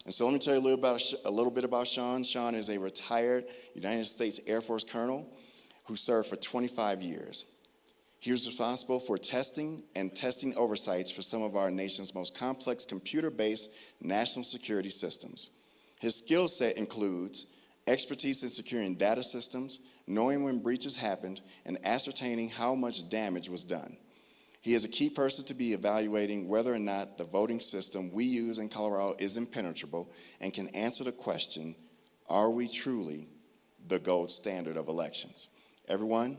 And so let me tell you a little bit about Shawn. Shawn is a retired United States Air Force colonel who served for 25 years. He was responsible for testing and testing oversights for some of our nation's most complex computer-based national security systems. His skill set includes expertise in securing data systems, knowing when breaches happened, and ascertaining how much damage was done. He is a key person to be evaluating whether or not the voting system we use in Colorado is impenetrable and can answer the question, are we truly the gold standard of elections? Everyone,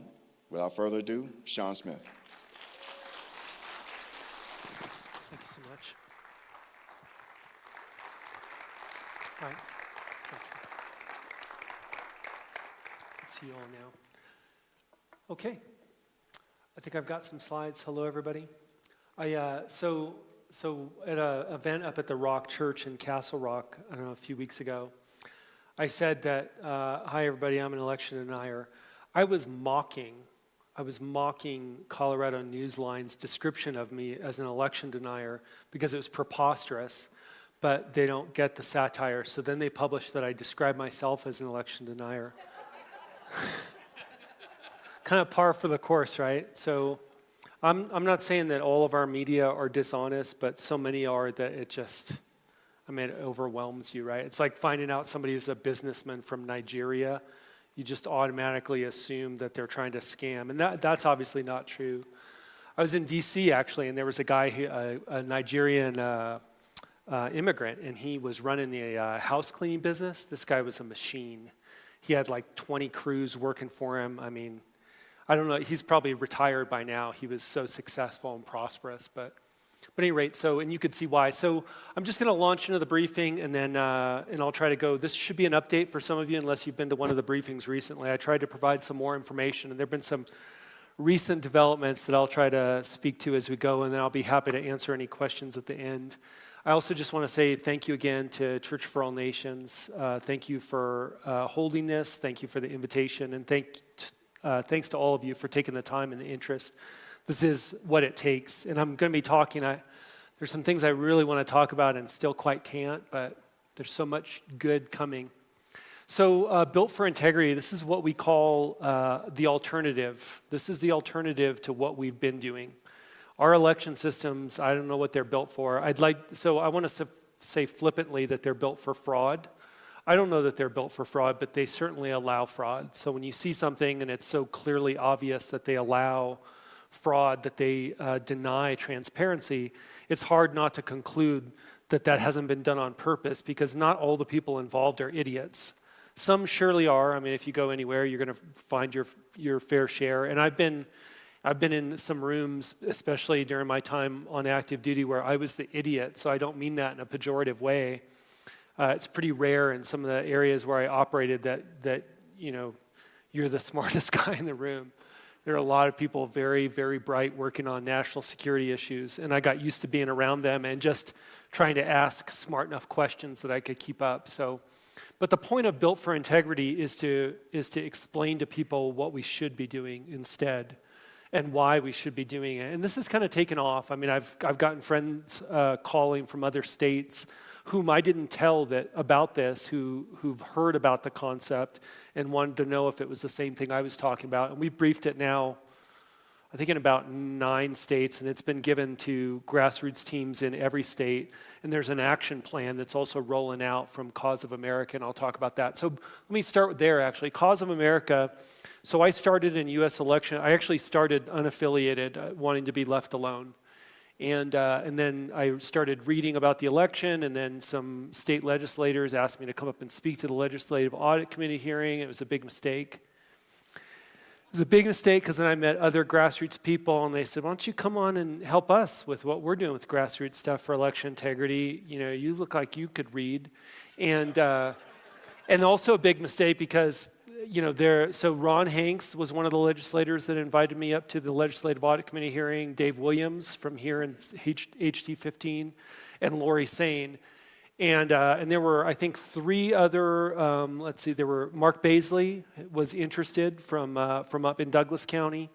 without further ado, Shawn Smith. Thank you so much. All right. See you all now. Okay. I think I've got some slides. Hello, everybody. So at an event up at the Rock Church in Castle Rock, I don't know, a few weeks ago, I said that, hi, everybody, I'm an election denier. I was mocking Colorado Newsline's description of me as an election denier because it was preposterous, but they don't get the satire. So then they published that I describe myself as an election denier. Kind of par for the course, right? So I'm not saying that all of our media are dishonest, but so many are that it overwhelms you, right? It's like finding out somebody is a businessman from Nigeria. You just automatically assume that they're trying to scam, and that's obviously not true. I was in D.C. actually, and there was a guy, a Nigerian immigrant, and he was running the house cleaning business. This guy was a machine. He had like 20 crews working for him. I mean, I don't know, he's probably retired by now. He was so successful and prosperous, but at any rate, and you could see why. So I'm just gonna launch into the briefing and then and I'll try to go, this should be an update for some of you unless you've been to one of the briefings recently. I tried to provide some more information and there've been some recent developments that I'll try to speak to as we go, and then I'll be happy to answer any questions at the end. I also just want to say thank you again to Church for All Nations. Thank you for holding this. Thank you for the invitation, and thanks to all of you for taking the time and the interest. This is what it takes, and I'm going to be talking. There's some things I really want to talk about and still quite can't, but there's so much good coming. So Built for Integrity, this is what we call the alternative. This is the alternative to what we've been doing. Our election systems, I don't know what they're built for. I want to say flippantly that they're built for fraud. I don't know that they're built for fraud, but they certainly allow fraud. So when you see something and it's so clearly obvious that they allow fraud, that they deny transparency, it's hard not to conclude that that hasn't been done on purpose, because not all the people involved are idiots. Some surely are. I mean, if you go anywhere, you're going to find your fair share. And I've been in some rooms, especially during my time on active duty, where I was the idiot. So I don't mean that in a pejorative way. It's pretty rare in some of the areas where I operated that you're the smartest guy in the room. There are a lot of people very, very bright working on national security issues, and I got used to being around them and just trying to ask smart enough questions that I could keep up. But the point of Built for Integrity is to explain to people what we should be doing instead, and why we should be doing it. And this has kind of taken off. I mean, I've gotten friends calling from other states whom I didn't tell about this, who've heard about the concept and wanted to know if it was the same thing I was talking about. And we've briefed it now, I think, in about 9 states, and it's been given to grassroots teams in every state. And there's an action plan that's also rolling out from Cause of America, and I'll talk about that. So let me start there, actually. Cause of America. So I started in U.S. election. I actually started unaffiliated, wanting to be left alone. And then I started reading about the election, and then some state legislators asked me to come up and speak to the Legislative Audit Committee hearing. It was a big mistake. It was a big mistake because then I met other grassroots people, and they said, why don't you come on and help us with what we're doing with grassroots stuff for election integrity? You know, you look like you could read. And also a big mistake because so Ron Hanks was one of the legislators that invited me up to the Legislative Audit Committee hearing, Dave Williams from here in HD 15, and Lori Sane. And there were, I think, 3 other, there were Mark Baisley was interested from up in Douglas County,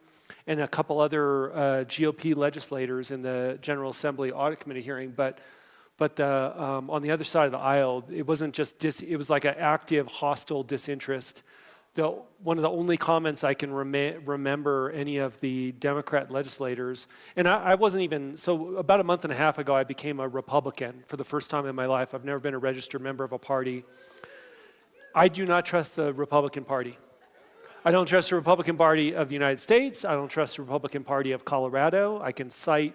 and a couple other GOP legislators in the General Assembly Audit Committee hearing. But But on the other side of the aisle, it wasn't just it was like an active, hostile disinterest. One of the only comments I can remember any of the Democrat legislators, and I wasn't even, so about a month and a half ago, I became a Republican for the first time in my life. I've never been a registered member of a party. I do not trust the Republican Party. I don't trust the Republican Party of the United States. I don't trust the Republican Party of Colorado. I can cite,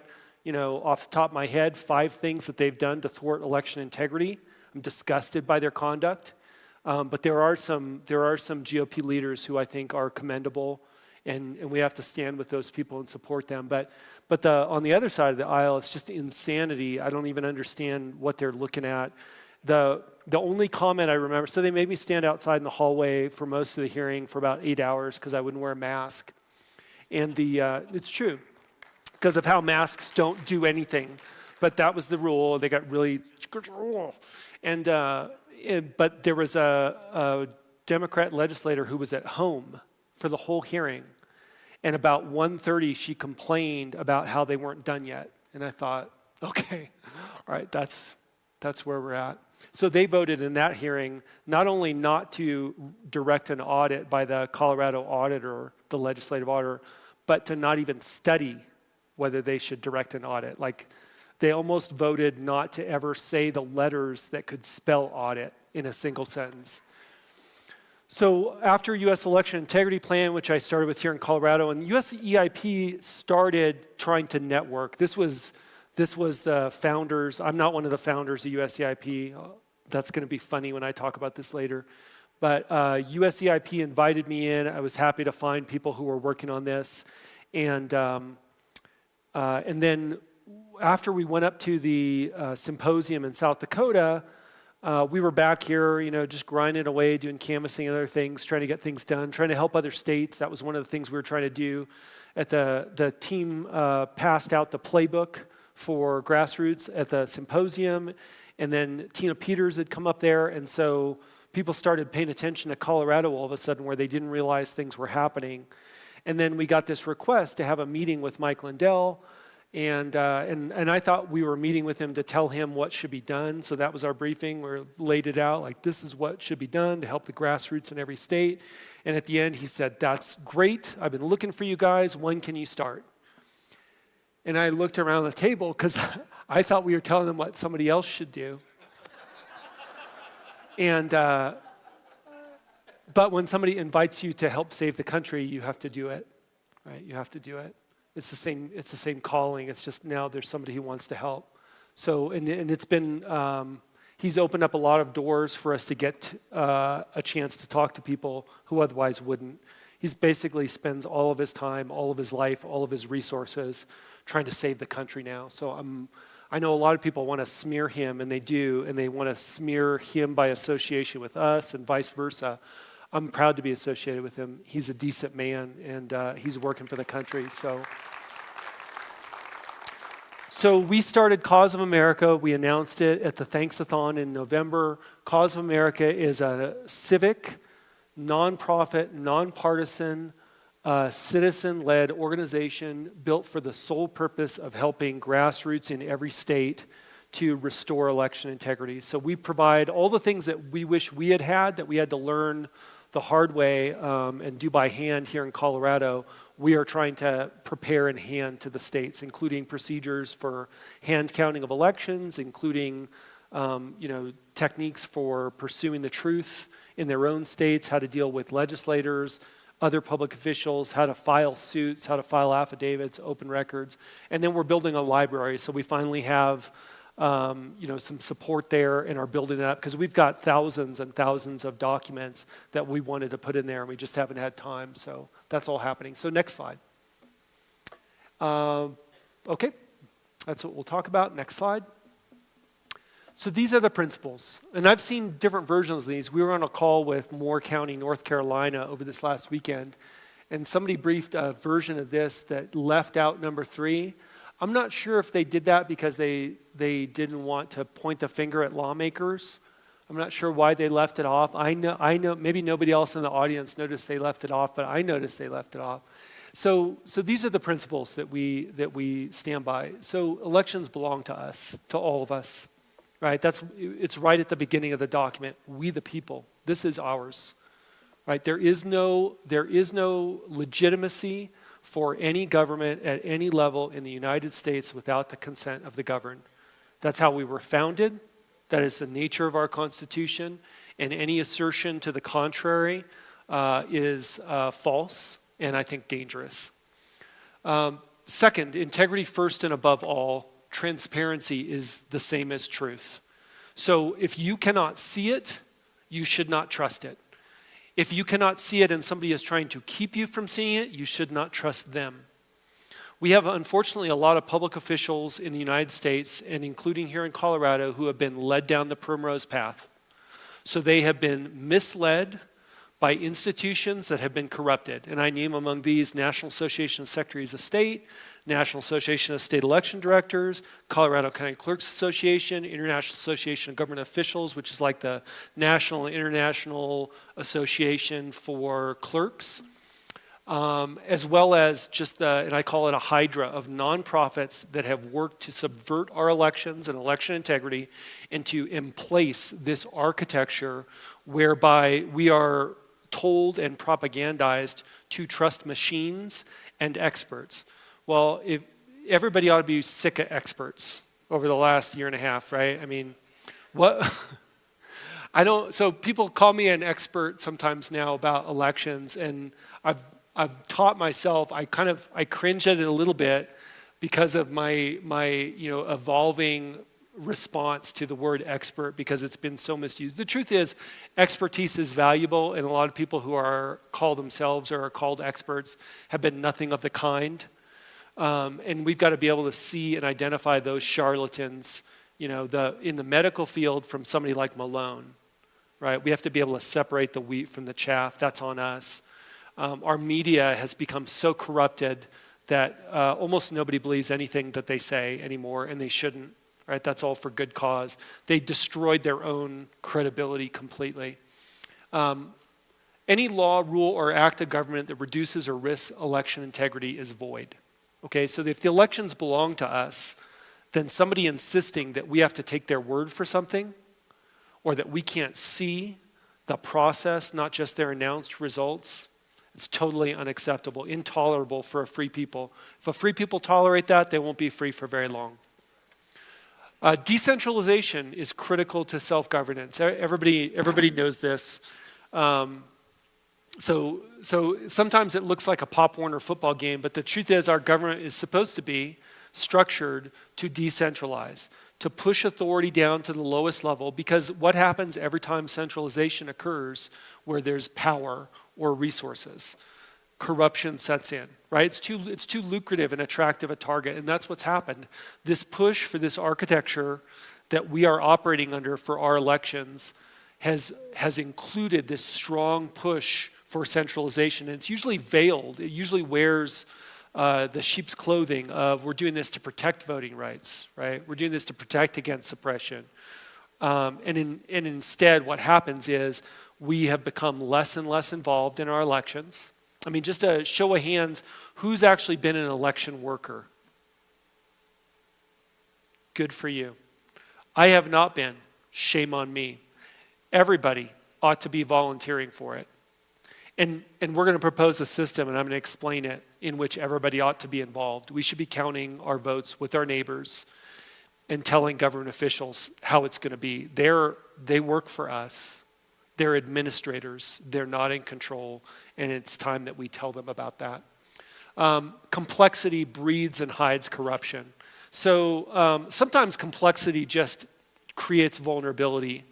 off the top of my head, 5 things that they've done to thwart election integrity. I'm disgusted by their conduct. But there are some GOP leaders who I think are commendable, and we have to stand with those people and support them. But on the other side of the aisle, it's just insanity. I don't even understand what they're looking at. The only comment I remember, so they made me stand outside in the hallway for most of the hearing for about 8 hours because I wouldn't wear a mask. And it's true, because of how masks don't do anything. But that was the rule. They got really, but there was a Democrat legislator who was at home for the whole hearing. And about 1:30, she complained about how they weren't done yet. And I thought, okay, all right, that's where we're at. So they voted in that hearing not only not to direct an audit by the Colorado auditor, the legislative auditor, but to not even study whether they should direct an audit. Like, they almost voted not to ever say the letters that could spell audit in a single sentence. So after U.S. Election Integrity Plan, which I started with here in Colorado, and U.S. EIP started trying to network. This was the founders. I'm not one of the founders of U.S. EIP. That's going to be funny when I talk about this later. But U.S. EIP invited me in. I was happy to find people who were working on this. And then after we went up to the symposium in South Dakota, we were back here, just grinding away, doing canvassing and other things, trying to get things done, trying to help other states. That was one of the things we were trying to do. The team passed out the playbook for grassroots at the symposium, and then Tina Peters had come up there, and so people started paying attention to Colorado all of a sudden where they didn't realize things were happening. And then we got this request to have a meeting with Mike Lindell, and I thought we were meeting with him to tell him what should be done. So that was our briefing. We laid it out like, this is what should be done to help the grassroots in every state. And at the end, he said, that's great. I've been looking for you guys. When can you start? And I looked around the table because I thought we were telling them what somebody else should do. And but when somebody invites you to help save the country, you have to do it, right? You have to do it. It's the same calling. It's just now there's somebody who wants to help. So, and it's been, he's opened up a lot of doors for us to get a chance to talk to people who otherwise wouldn't. He's basically spends all of his time, all of his life, all of his resources trying to save the country now. So I know a lot of people want to smear him, and they do, and they want to smear him by association with us and vice versa. I'm proud to be associated with him. He's a decent man, and he's working for the country. So we started Cause of America. We announced it at the Thanks-a-thon in November. Cause of America is a civic, nonprofit, nonpartisan, citizen-led organization built for the sole purpose of helping grassroots in every state to restore election integrity. So we provide all the things that we wish we had that we had to learn the hard way and do by hand here in Colorado. We are trying to prepare and hand to the states, including procedures for hand counting of elections, including techniques for pursuing the truth in their own states, how to deal with legislators, other public officials, how to file suits, how to file affidavits, open records. And then we're building a library, so we finally have some support there and are building it up because we've got thousands and thousands of documents that we wanted to put in there and we just haven't had time. So that's all happening. So next slide. Okay, that's what we'll talk about. Next slide. So these are the principles. And I've seen different versions of these. We were on a call with Moore County, North Carolina over this last weekend, and somebody briefed a version of this that left out number 3. I'm not sure if they did that because they didn't want to point the finger at lawmakers. I'm not sure why they left it off. I know maybe nobody else in the audience noticed they left it off, but I noticed they left it off. So these are the principles that we stand by. So elections belong to us, to all of us. right? It's right at the beginning of the document. We the people. This is ours, right? There is no legitimacy for any government at any level in the United States without the consent of the governed. That's how we were founded. That is the nature of our Constitution. And any assertion to the contrary is false and I think dangerous. Second, integrity first and above all. Transparency is the same as truth. So if you cannot see it, you should not trust it. If you cannot see it and somebody is trying to keep you from seeing it, you should not trust them. We have, unfortunately, a lot of public officials in the United States, and including here in Colorado, who have been led down the primrose path. So they have been misled by institutions that have been corrupted. And I name among these National Association of Secretaries of State, National Association of State Election Directors, Colorado County Clerks Association, International Association of Government Officials, which is like the National and International Association for Clerks, as well as just and I call it a hydra of nonprofits that have worked to subvert our elections and election integrity and to emplace this architecture whereby we are told and propagandized to trust machines and experts. Well, if everybody ought to be sick of experts over the last year and a half, right? I mean, what? So people call me an expert sometimes now about elections, and I've taught myself, I cringe at it a little bit because of my evolving response to the word expert because it's been so misused. The truth is, expertise is valuable, and a lot of people who are called themselves or are called experts have been nothing of the kind. And we've got to be able to see and identify those charlatans, in the medical field from somebody like Malone, right? We have to be able to separate the wheat from the chaff. That's on us. Our media has become so corrupted that almost nobody believes anything that they say anymore, and they shouldn't. Right? That's all for good cause. They destroyed their own credibility completely. Any law, rule, or act of government that reduces or risks election integrity is void. Okay, so if the elections belong to us, then somebody insisting that we have to take their word for something, or that we can't see the process, not just their announced results, it's totally unacceptable, intolerable for a free people. If a free people tolerate that, they won't be free for very long. Decentralization is critical to self-governance. Everybody knows this. So sometimes it looks like a Pop Warner football game, but the truth is our government is supposed to be structured to decentralize, to push authority down to the lowest level, because what happens every time centralization occurs where there's power or resources? Corruption sets in, right? It's too lucrative and attractive a target, and that's what's happened. This push for this architecture that we are operating under for our elections has included this strong push for centralization, and it's usually veiled. It usually wears the sheep's clothing of we're doing this to protect voting rights, right? We're doing this to protect against suppression. And instead, what happens is we have become less and less involved in our elections. I mean, just a show of hands, who's actually been an election worker? Good for you. I have not been. Shame on me. Everybody ought to be volunteering for it. And we're going to propose a system, and I'm going to explain it, in which everybody ought to be involved. We should be counting our votes with our neighbors and telling government officials how it's going to be. They work for us. They're administrators. They're not in control, and it's time that we tell them about that. Complexity breeds and hides corruption. So sometimes complexity just creates vulnerability,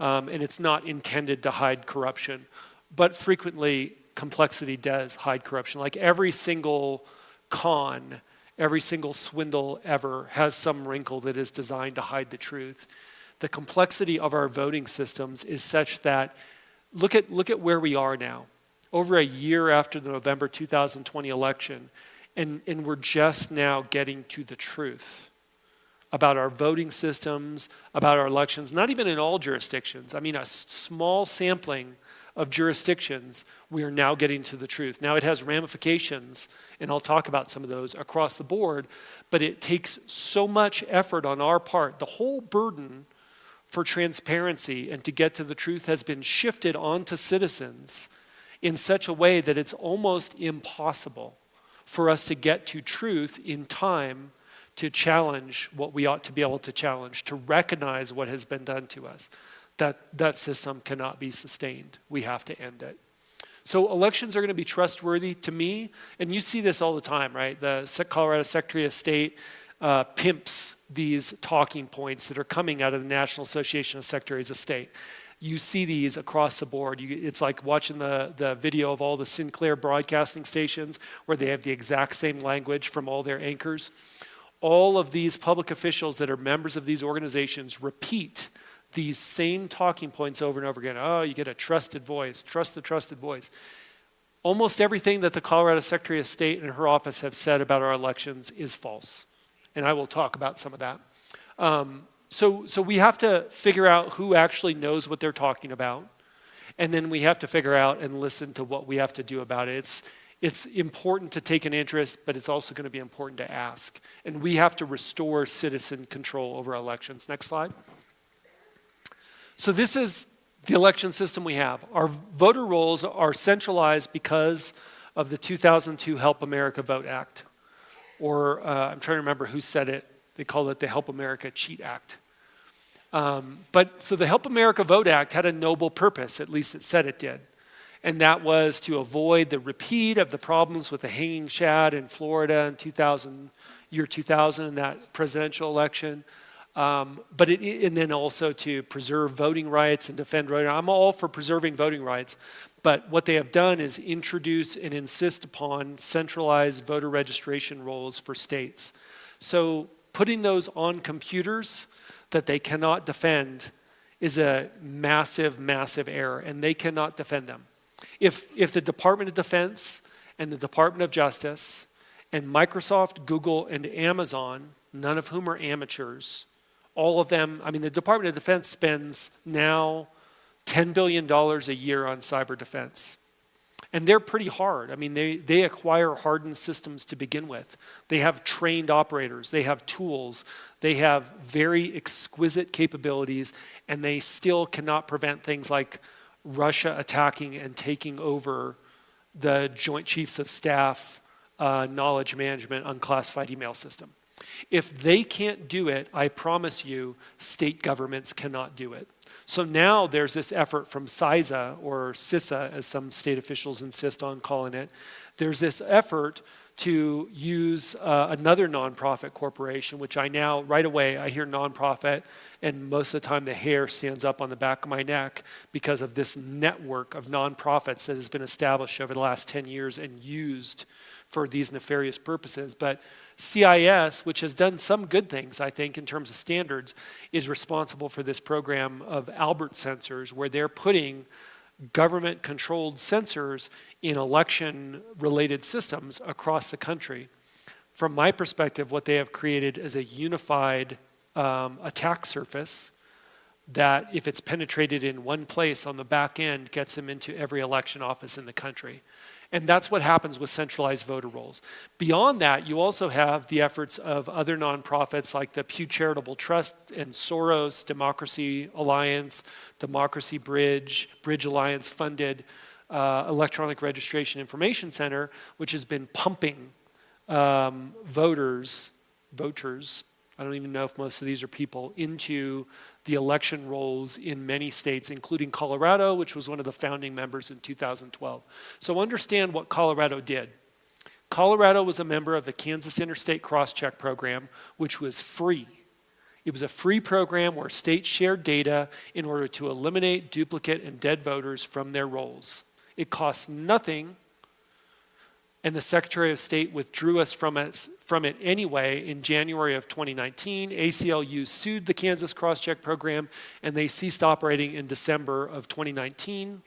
and it's not intended to hide corruption. But frequently, complexity does hide corruption. Like every single con, every single swindle ever has some wrinkle that is designed to hide the truth. The complexity of our voting systems is such that, look at where we are now. Over a year after the November 2020 election, and we're just now getting to the truth about our voting systems, about our elections, not even in all jurisdictions. I mean, a small sampling of jurisdictions, we are now getting to the truth. Now it has ramifications, and I'll talk about some of those across the board, but it takes so much effort on our part. The whole burden for transparency and to get to the truth has been shifted onto citizens in such a way that it's almost impossible for us to get to truth in time to challenge what we ought to be able to challenge, to recognize what has been done to us. That system cannot be sustained. We have to end it. So elections are going to be trustworthy to me, and you see this all the time, right? The Colorado Secretary of State pimps these talking points that are coming out of the National Association of Secretaries of State. You see these across the board. It's like watching the video of all the Sinclair broadcasting stations where they have the exact same language from all their anchors. All of these public officials that are members of these organizations repeat these same talking points over and over again. Oh, you get a trusted voice, trust the trusted voice. Almost everything that the Colorado Secretary of State and her office have said about our elections is false. And I will talk about some of that. So we have to figure out who actually knows what they're talking about. And then we have to figure out and listen to what we have to do about it. It's important to take an interest, but it's also going to be important to ask. And we have to restore citizen control over elections. Next slide. So this is the election system we have. Our voter rolls are centralized because of the 2002 Help America Vote Act. Or I'm trying to remember who said it. They called it the Help America Cheat Act. So the Help America Vote Act had a noble purpose, at least it said it did. And that was to avoid the repeat of the problems with the hanging chad in Florida in year 2000 in that presidential election. And then also to preserve voting rights and defend voting. I'm all for preserving voting rights, but what they have done is introduce and insist upon centralized voter registration rolls for states. So putting those on computers that they cannot defend is a massive, massive error, and they cannot defend them. If the Department of Defense and the Department of Justice and Microsoft, Google, and Amazon, none of whom are amateurs, all of them, I mean, the Department of Defense spends now $10 billion a year on cyber defense. And they're pretty hard. I mean, they acquire hardened systems to begin with. They have trained operators. They have tools. They have very exquisite capabilities, and they still cannot prevent things like Russia attacking and taking over the Joint Chiefs of Staff knowledge management unclassified email system. If they can't do it, I promise you, state governments cannot do it. So now there's this effort from CISA, or CISA, as some state officials insist on calling it. There's this effort to use another nonprofit corporation, which right away, I hear nonprofit, and most of the time the hair stands up on the back of my neck because of this network of nonprofits that has been established over the last 10 years and used for these nefarious purposes. But CIS, which has done some good things, I think, in terms of standards, is responsible for this program of Albert sensors, where they're putting government-controlled sensors in election-related systems across the country. From my perspective, what they have created is a unified attack surface that, if it's penetrated in one place on the back end, gets them into every election office in the country. And that's what happens with centralized voter rolls. Beyond that, you also have the efforts of other nonprofits like the Pew Charitable Trust and Soros, Democracy Alliance, Democracy Bridge Alliance funded Electronic Registration Information Center, which has been pumping voters, I don't even know if most of these are people, into the election rolls in many states, including Colorado, which was one of the founding members in 2012. So understand what Colorado did. Colorado was a member of the Kansas Interstate Crosscheck Program, which was free. It was a free program where states shared data in order to eliminate duplicate and dead voters from their rolls. It costs nothing, and the Secretary of State withdrew us from it anyway in January of 2019. ACLU sued the Kansas Crosscheck Program, and they ceased operating in December of 2019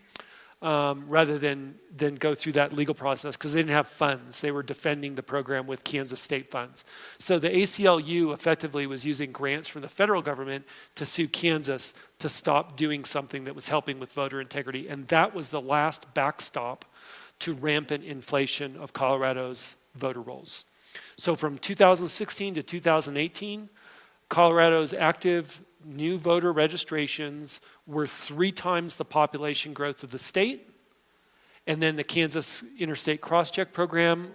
rather than go through that legal process because they didn't have funds. They were defending the program with Kansas state funds. So the ACLU effectively was using grants from the federal government to sue Kansas to stop doing something that was helping with voter integrity, and that was the last backstop to rampant inflation of Colorado's voter rolls. So from 2016 to 2018, Colorado's active new voter registrations were 3 times the population growth of the state. And then the Kansas Interstate Crosscheck Program,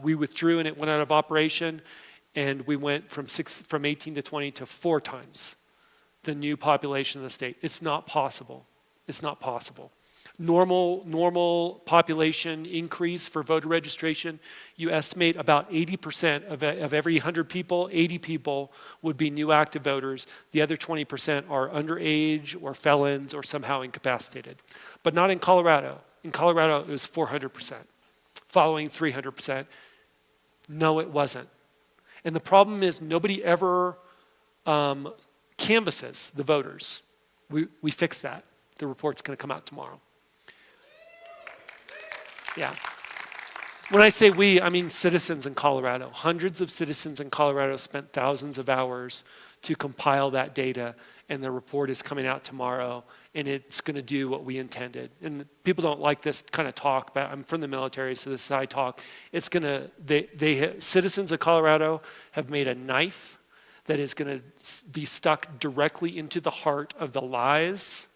we withdrew and it went out of operation. And we went from 18 to 20 to 4 times the new population of the state. It's not possible. It's not possible. Normal population increase for voter registration, you estimate about 80% of every 100 people, 80 people would be new active voters. The other 20% are underage or felons or somehow incapacitated. But not in Colorado. In Colorado, it was 400%, following 300%. No, it wasn't. And the problem is nobody ever canvasses the voters. We fixed that. The report's going to come out tomorrow. Yeah. When I say we, I mean citizens in Colorado. Hundreds of citizens in Colorado spent thousands of hours to compile that data, and the report is coming out tomorrow, and it's going to do what we intended. And people don't like this kind of talk, but I'm from the military, so this is how I talk. It's going to, citizens of Colorado have made a knife that is going to be stuck directly into the heart of the lies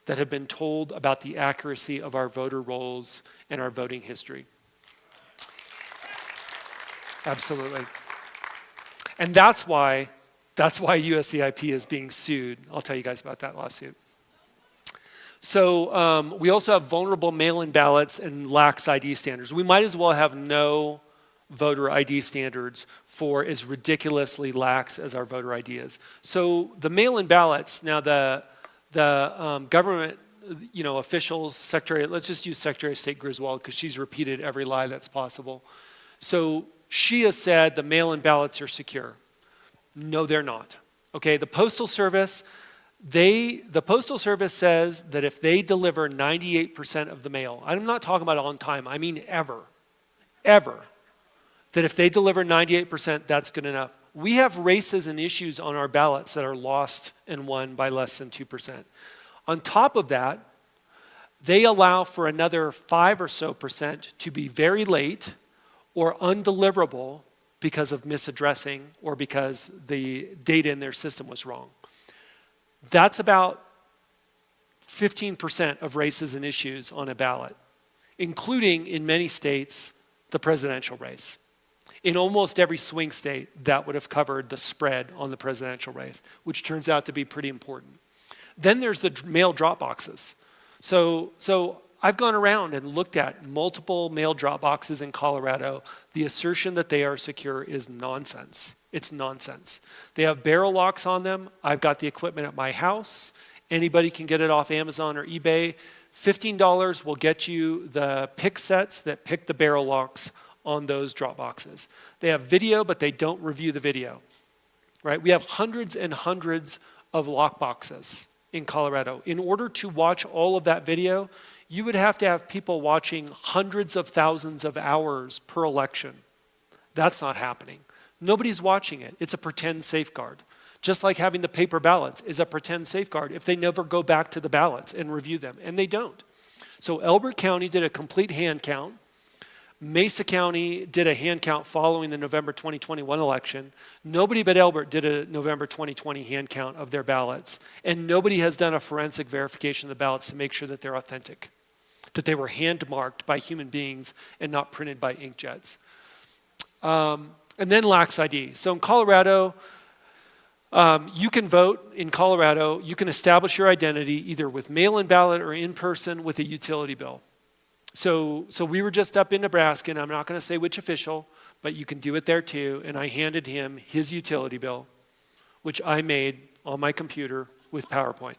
that have been told about the accuracy of our voter rolls and our voting history. Absolutely. And that's why USCIP is being sued. I'll tell you guys about that lawsuit. So we also have vulnerable mail-in ballots and lax ID standards. We might as well have no voter ID standards for as ridiculously lax as our voter ID is. So the mail-in ballots, now the government, officials, let's just use Secretary of State Griswold because she's repeated every lie that's possible. So she has said the mail-in ballots are secure. No, they're not. Okay, the Postal Service says that if they deliver 98% of the mail, I'm not talking about on time, I mean ever, that if they deliver 98%, that's good enough. We have races and issues on our ballots that are lost and won by less than 2%. On top of that, they allow for another 5% or so to be very late or undeliverable because of misaddressing or because the data in their system was wrong. That's about 15% of races and issues on a ballot, including in many states, the presidential race. In almost every swing state, that would have covered the spread on the presidential race, which turns out to be pretty important. Then there's the mail drop boxes. So I've gone around and looked at multiple mail drop boxes in Colorado. The assertion that they are secure is nonsense. It's nonsense. They have barrel locks on them. I've got the equipment at my house. Anybody can get it off Amazon or eBay. $15 will get you the pick sets that pick the barrel locks on those drop boxes. They have video, but they don't review the video, right? We have hundreds and hundreds of lock boxes in Colorado. In order to watch all of that video, you would have to have people watching hundreds of thousands of hours per election. That's not happening. Nobody's watching it. It's a pretend safeguard. Just like having the paper ballots is a pretend safeguard if they never go back to the ballots and review them, and they don't. So Elbert County did a complete hand count. Mesa County did a hand count following the November 2021 election. Nobody but Elbert did a November 2020 hand count of their ballots. And nobody has done a forensic verification of the ballots to make sure that they're authentic, that they were hand marked by human beings and not printed by inkjets. And then lax ID. So in Colorado, you can vote in Colorado. You can establish your identity either with mail-in ballot or in person with a utility bill. So we were just up in Nebraska, and I'm not going to say which official, but you can do it there too. And I handed him his utility bill, which I made on my computer with PowerPoint.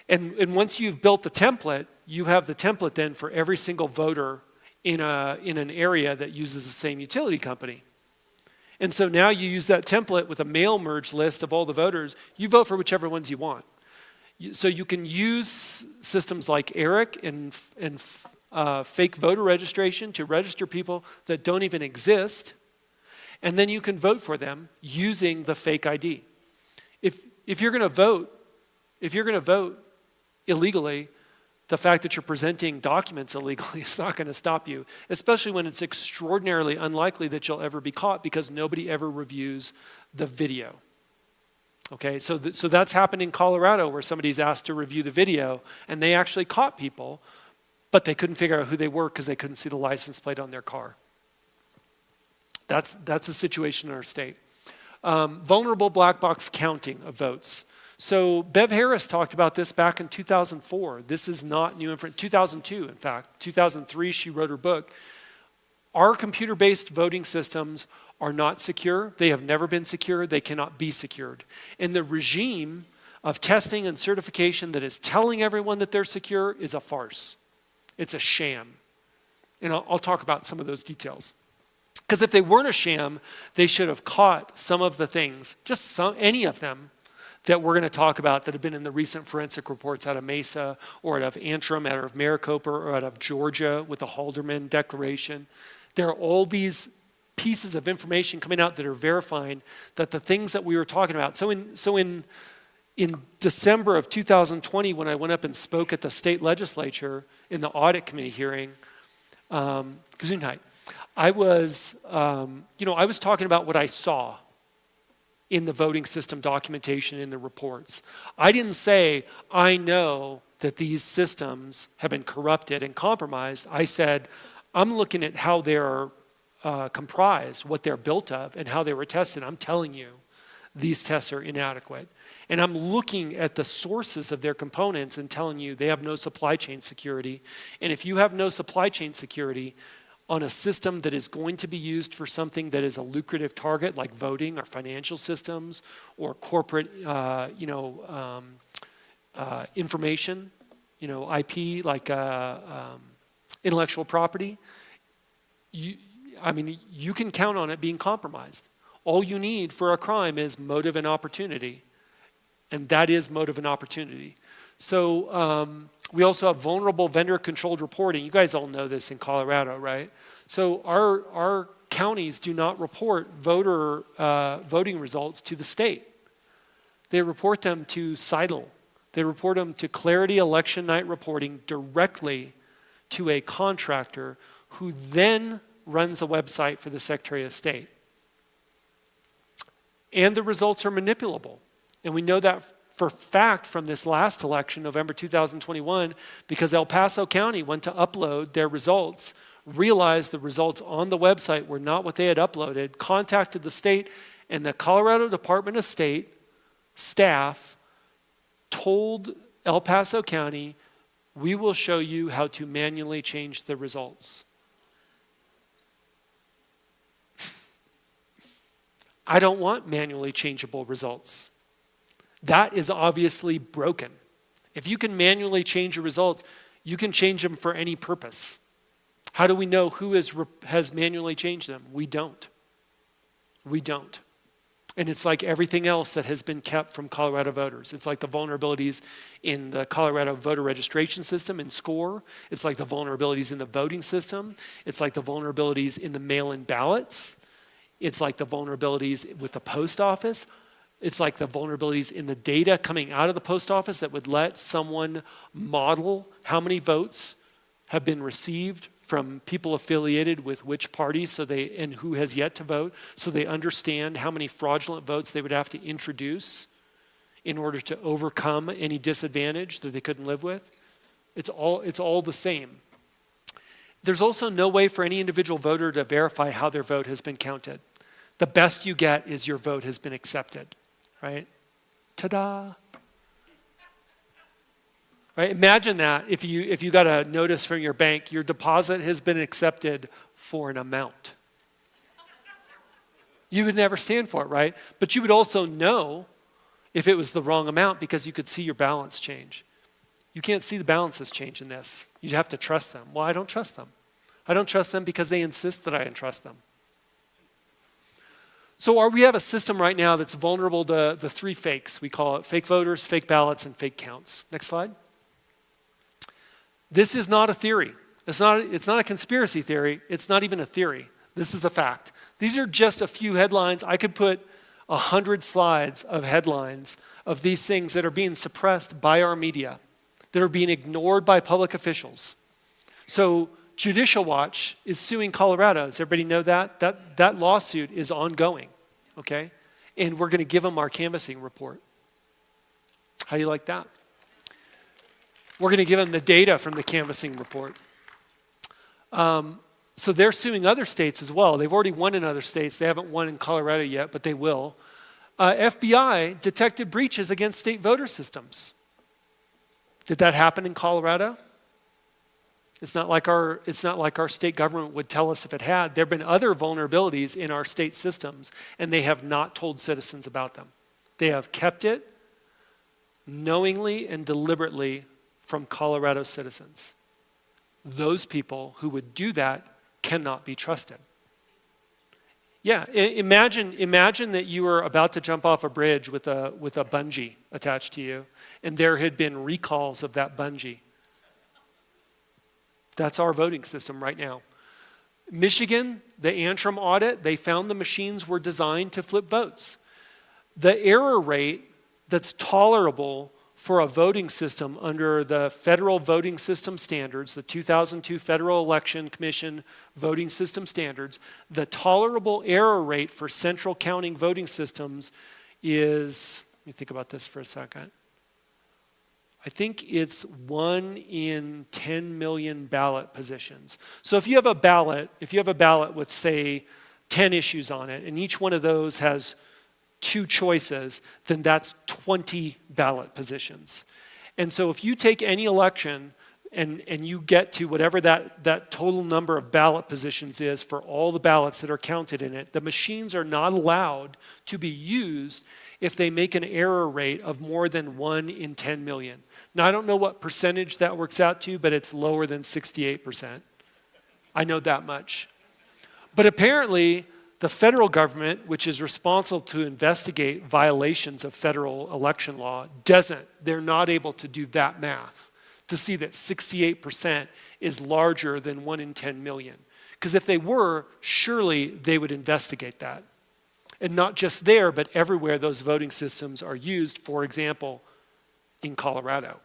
And once you've built the template, you have the template then for every single voter in an area that uses the same utility company. And so now you use that template with a mail merge list of all the voters. You vote for whichever ones you want. So you can use systems like ERIC and fake voter registration to register people that don't even exist, and then you can vote for them using the fake ID. If you're going to vote illegally, the fact that you're presenting documents illegally is not going to stop you, especially when it's extraordinarily unlikely that you'll ever be caught because nobody ever reviews the video. Okay, so that's happened in Colorado where somebody's asked to review the video and they actually caught people, but they couldn't figure out who they were because they couldn't see the license plate on their car. That's a situation in our state. Vulnerable black box counting of votes. So Bev Harris talked about this back in 2004. This is not new information. 2002, in fact. 2003, she wrote her book. Our computer-based voting systems are not secure. They have never been secure. They cannot be secured. And the regime of testing and certification that is telling everyone that they're secure is a farce. It's a sham. And I'll talk about some of those details. Because if they weren't a sham, they should have caught some of the things, any of them, that we're going to talk about that have been in the recent forensic reports out of Mesa or out of Antrim, out of Maricopa, or out of Georgia with the Halderman Declaration. There are all these pieces of information coming out that are verifying that the things that we were talking about. So in December of 2020, when I went up and spoke at the state legislature in the audit committee hearing, Gesundheit, I was talking about what I saw in the voting system documentation in the reports. I didn't say, I know that these systems have been corrupted and compromised. I said, I'm looking at how they're comprised, what they're built of, and how they were tested. I'm telling you, these tests are inadequate. And I'm looking at the sources of their components and telling you they have no supply chain security. And if you have no supply chain security on a system that is going to be used for something that is a lucrative target, like voting or financial systems or corporate, information, IP, like intellectual property, you can count on it being compromised. All you need for a crime is motive and opportunity. And that is motive and opportunity. So we also have vulnerable vendor-controlled reporting. You guys all know this in Colorado, right? So our counties do not report voting results to the state. They report them to CIDL. They report them to Clarity Election Night Reporting directly to a contractor who then runs a website for the Secretary of State. And the results are manipulable. And we know that for fact from this last election, November 2021, because El Paso County went to upload their results, realized the results on the website were not what they had uploaded, contacted the state, and the Colorado Department of State staff told El Paso County, we will show you how to manually change the results. I don't want manually changeable results. That is obviously broken. If you can manually change your results, you can change them for any purpose. How do we know who has manually changed them? We don't. We don't. And it's like everything else that has been kept from Colorado voters. It's like the vulnerabilities in the Colorado voter registration system in SCORE. It's like the vulnerabilities in the voting system. It's like the vulnerabilities in the mail-in ballots. It's like the vulnerabilities with the post office. It's like the vulnerabilities in the data coming out of the post office that would let someone model how many votes have been received from people affiliated with which party and who has yet to vote, so they understand how many fraudulent votes they would have to introduce in order to overcome any disadvantage that they couldn't live with. It's all the same. There's also no way for any individual voter to verify how their vote has been counted. The best you get is your vote has been accepted, right? Ta-da! Right? Imagine that if you got a notice from your bank, your deposit has been accepted for an amount. You would never stand for it, right? But you would also know if it was the wrong amount because you could see your balance change. You can't see the balances change in this. You have to trust them. Well, I don't trust them. I don't trust them because they insist that I entrust them. So we have a system right now that's vulnerable to the three fakes. We call it fake voters, fake ballots, and fake counts. Next slide. This is not a theory. It's not a conspiracy theory. It's not even a theory. This is a fact. These are just a few headlines. I could put 100 slides of headlines of these things that are being suppressed by our media, that are being ignored by public officials. So Judicial Watch is suing Colorado. Does everybody know that? That lawsuit is ongoing, okay? and we're going to give them our canvassing report. How do you like that? We're going to give them the data from the canvassing report. So they're suing other states as well. They've already won in other states. They haven't won in Colorado yet, but they will. FBI detected breaches against state voter systems. Did that happen in Colorado? It's not like our state government would tell us if it had. There have been other vulnerabilities in our state systems, and they have not told citizens about them. They have kept it knowingly and deliberately from Colorado citizens. Those people who would do that cannot be trusted. Yeah, imagine that you were about to jump off a bridge with a bungee attached to you, and there had been recalls of that bungee. That's our voting system right now. Michigan, the Antrim audit, they found the machines were designed to flip votes. The error rate that's tolerable for a voting system under the federal voting system standards, the 2002 Federal Election Commission voting system standards, the tolerable error rate for central counting voting systems is, let me think about this for a second. I think it's 1 in 10 million ballot positions. So if you have a ballot with, say, 10 issues on it, and each one of those has 2 choices, then that's 20 ballot positions. And so if you take any election and you get to whatever that total number of ballot positions is for all the ballots that are counted in it, the machines are not allowed to be used if they make an error rate of more than 1 in 10 million. Now, I don't know what percentage that works out to, but it's lower than 68%. I know that much. But apparently, the federal government, which is responsible to investigate violations of federal election law, doesn't. They're not able to do that math to see that 68% is larger than 1 in 10 million. Because if they were, surely they would investigate that. And not just there, but everywhere those voting systems are used, for example, in Colorado.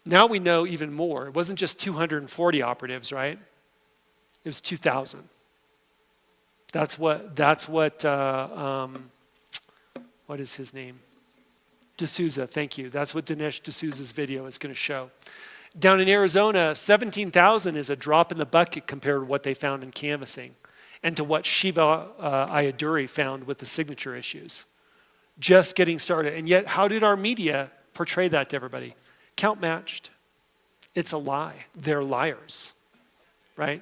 Now we know even more. It wasn't just 240 operatives, right? It was 2,000. That's what is his name? D'Souza, thank you. That's what Dinesh D'Souza's video is going to show. Down in Arizona, 17,000 is a drop in the bucket compared to what they found in canvassing and to what Shiva Ayaduri found with the signature issues. Just getting started. And yet, how did our media portray that to everybody? Count matched. It's a lie. They're liars, right?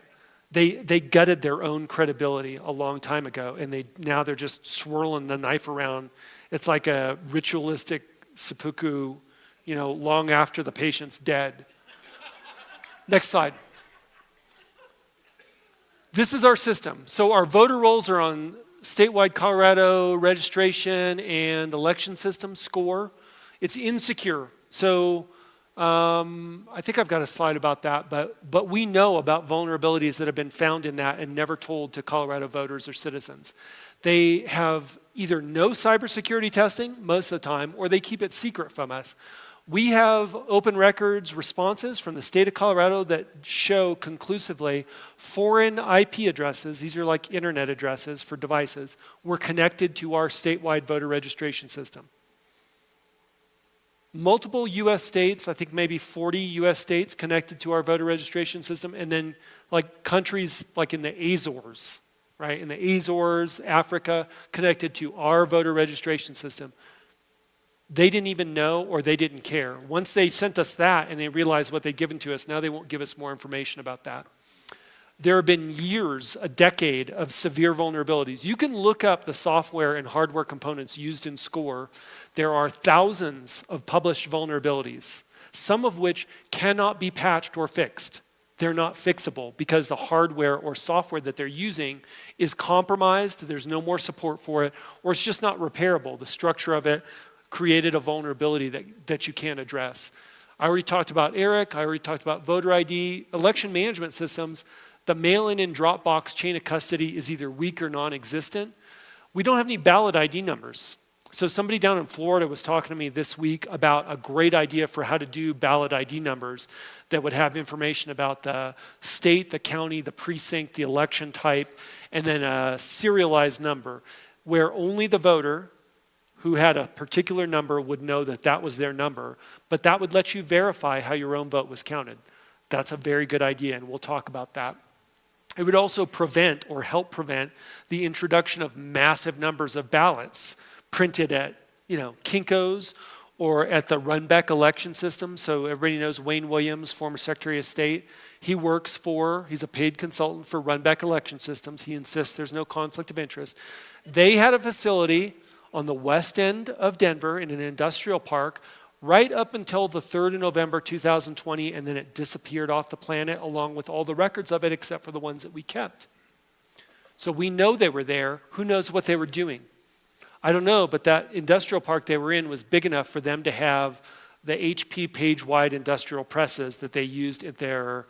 They gutted their own credibility a long time ago, and now they're just swirling the knife around. It's like a ritualistic seppuku, long after the patient's dead. Next slide. This is our system. So our voter rolls are on statewide Colorado registration and election system score. It's insecure. So I think I've got a slide about that, but we know about vulnerabilities that have been found in that and never told to Colorado voters or citizens. They have either no cybersecurity testing most of the time, or they keep it secret from us. We have open records responses from the state of Colorado that show conclusively foreign IP addresses, these are like internet addresses for devices, were connected to our statewide voter registration system. Multiple US states, I think maybe 40 US states connected to our voter registration system, and then like countries like in the Azores, right? In the Azores, Africa, connected to our voter registration system. They didn't even know or they didn't care. Once they sent us that and they realized what they'd given to us, now they won't give us more information about that. There have been years, a decade of severe vulnerabilities. You can look up the software and hardware components used in SCORE. There are thousands of published vulnerabilities, some of which cannot be patched or fixed. They're not fixable because the hardware or software that they're using is compromised, there's no more support for it, or it's just not repairable. The structure of it created a vulnerability that you can't address. I already talked about ERIC, I already talked about voter ID, election management systems. The mail-in and Dropbox chain of custody is either weak or non-existent. We don't have any ballot ID numbers. So somebody down in Florida was talking to me this week about a great idea for how to do ballot ID numbers that would have information about the state, the county, the precinct, the election type, and then a serialized number. where only the voter who had a particular number would know that that was their number, but that would let you verify how your own vote was counted. That's a very good idea, and we'll talk about that. It would also prevent or help prevent the introduction of massive numbers of ballots printed at, Kinko's or at the Runbeck election system. So everybody knows Wayne Williams, former Secretary of State. He's a paid consultant for Runbeck election systems. He insists there's no conflict of interest. They had a facility on the west end of Denver in an industrial park right up until the 3rd of November 2020, and then it disappeared off the planet along with all the records of it except for the ones that we kept. So we know they were there. Who knows what they were doing? I don't know, but that industrial park they were in was big enough for them to have the HP page-wide industrial presses that they used at their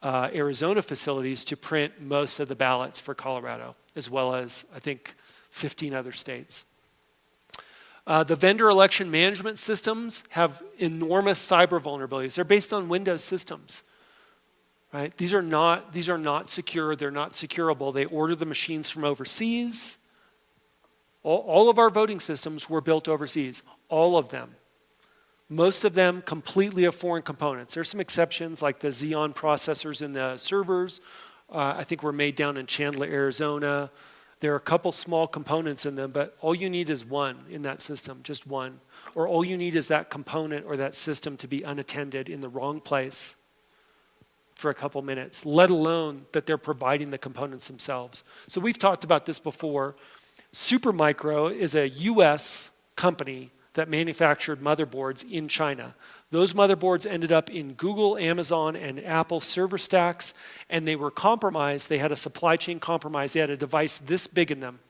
Arizona facilities to print most of the ballots for Colorado, as well as, I think, 15 other states. The vendor election management systems have enormous cyber vulnerabilities. They're based on Windows systems, right? These are not secure. They're not securable. They order the machines from overseas. All of our voting systems were built overseas, all of them. Most of them completely of foreign components. There's some exceptions like the Xeon processors in the servers. I think were made down in Chandler, Arizona. There are a couple small components in them, but all you need is one in that system, just one. Or all you need is that component or that system to be unattended in the wrong place for a couple minutes, let alone that they're providing the components themselves. So we've talked about this before. Supermicro is a US company that manufactured motherboards in China. Those motherboards ended up in Google, Amazon, and Apple server stacks, and they were compromised. They had a supply chain compromise. They had a device this big in them,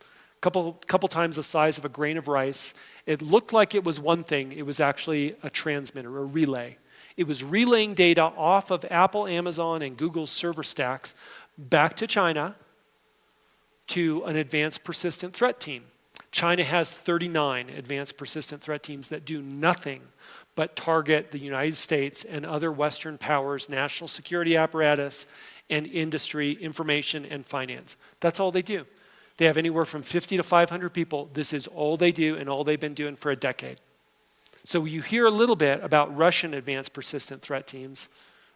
couple times the size of a grain of rice. It looked like it was one thing. It was actually a transmitter, a relay. It was relaying data off of Apple, Amazon, and Google's server stacks back to China to an advanced persistent threat team. China has 39 advanced persistent threat teams that do nothing but target the United States and other Western powers, national security apparatus, and industry, information, and finance. That's all they do. They have anywhere from 50 to 500 people. This is all they do and all they've been doing for a decade. So you hear a little bit about Russian advanced persistent threat teams,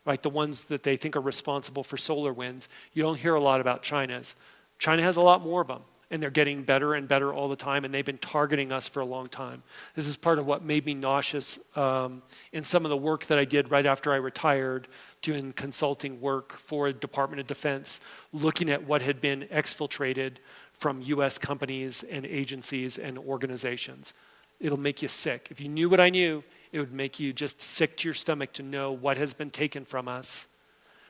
like the ones that they think are responsible for solar winds. You don't hear a lot about China's. China has a lot more of them. And they're getting better and better all the time, and they've been targeting us for a long time. This is part of what made me nauseous in some of the work that I did right after I retired, doing consulting work for the Department of Defense, looking at what had been exfiltrated from US companies and agencies and organizations. It'll make you sick. If you knew what I knew, it would make you just sick to your stomach to know what has been taken from us,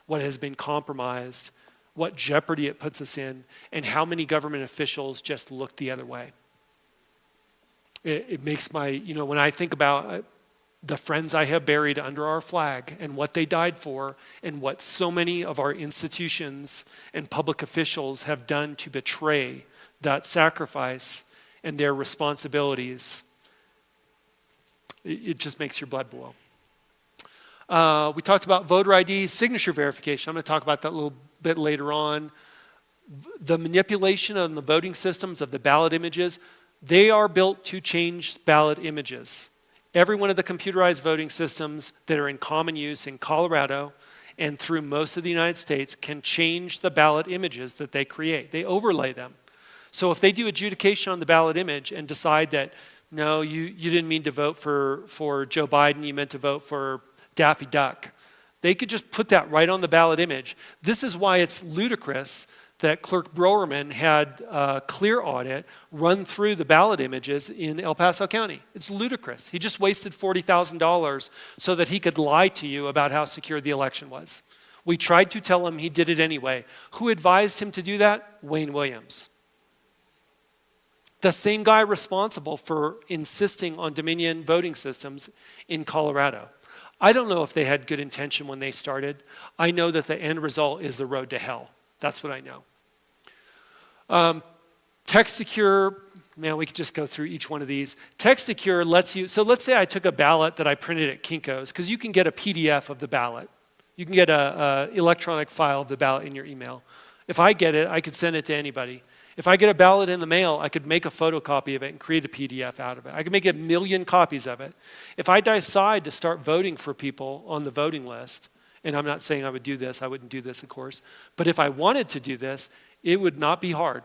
what has been compromised, what jeopardy it puts us in, and how many government officials just look the other way. It makes when I think about the friends I have buried under our flag and what they died for and what so many of our institutions and public officials have done to betray that sacrifice and their responsibilities, it just makes your blood boil. We talked about voter ID, signature verification. I'm going to talk about that a little bit later on. The manipulation of the voting systems of the ballot images, they are built to change ballot images. Every one of the computerized voting systems that are in common use in Colorado and through most of the United States can change the ballot images that they create. They overlay them. So if they do adjudication on the ballot image and decide that, no, you didn't mean to vote for Joe Biden, you meant to vote for Daffy Duck, they could just put that right on the ballot image. This is why it's ludicrous that Clerk Browerman had a clear audit run through the ballot images in El Paso County. It's ludicrous. He just wasted $40,000 so that he could lie to you about how secure the election was. We tried to tell him, he did it anyway. Who advised him to do that? Wayne Williams. The same guy responsible for insisting on Dominion voting systems in Colorado. I don't know if they had good intention when they started. I know that the end result is the road to hell. That's what I know. Text Secure, man, we could just go through each one of these. Text Secure lets you, so let's say I took a ballot that I printed at Kinko's, because you can get a PDF of the ballot. You can get an electronic file of the ballot in your email. If I get it, I could send it to anybody. If I get a ballot in the mail, I could make a photocopy of it and create a PDF out of it. I could make 1 million copies of it. If I decide to start voting for people on the voting list, and I'm not saying I would do this, I wouldn't do this, of course, but if I wanted to do this, it would not be hard.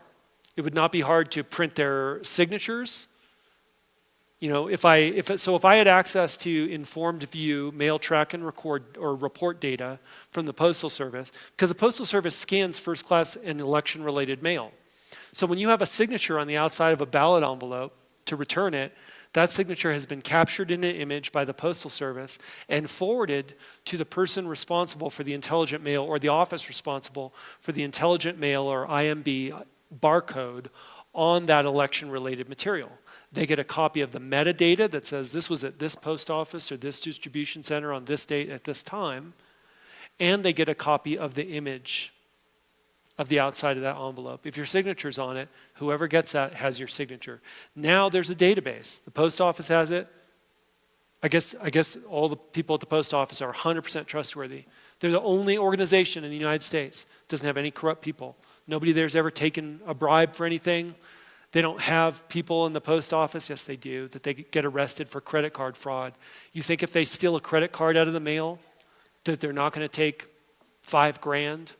It would not be hard to print their signatures. You know, if I had access to informed view, mail track and record or report data from the Postal Service, because the Postal Service scans first class and election related mail. So when you have a signature on the outside of a ballot envelope to return it, that signature has been captured in an image by the Postal Service and forwarded to the person responsible for the intelligent mail or the office responsible for the intelligent mail or IMB barcode on that election-related material. They get a copy of the metadata that says this was at this post office or this distribution center on this date at this time, and they get a copy of the image of the outside of that envelope. If your signature's on it, whoever gets that has your signature. Now there's a database. The post office has it. I guess all the people at the post office are 100% trustworthy. They're the only organization in the United States that doesn't have any corrupt people. Nobody there's ever taken a bribe for anything. They don't have people in the post office, yes they do, that they get arrested for credit card fraud. You think if they steal a credit card out of the mail, that they're not going to take $5,000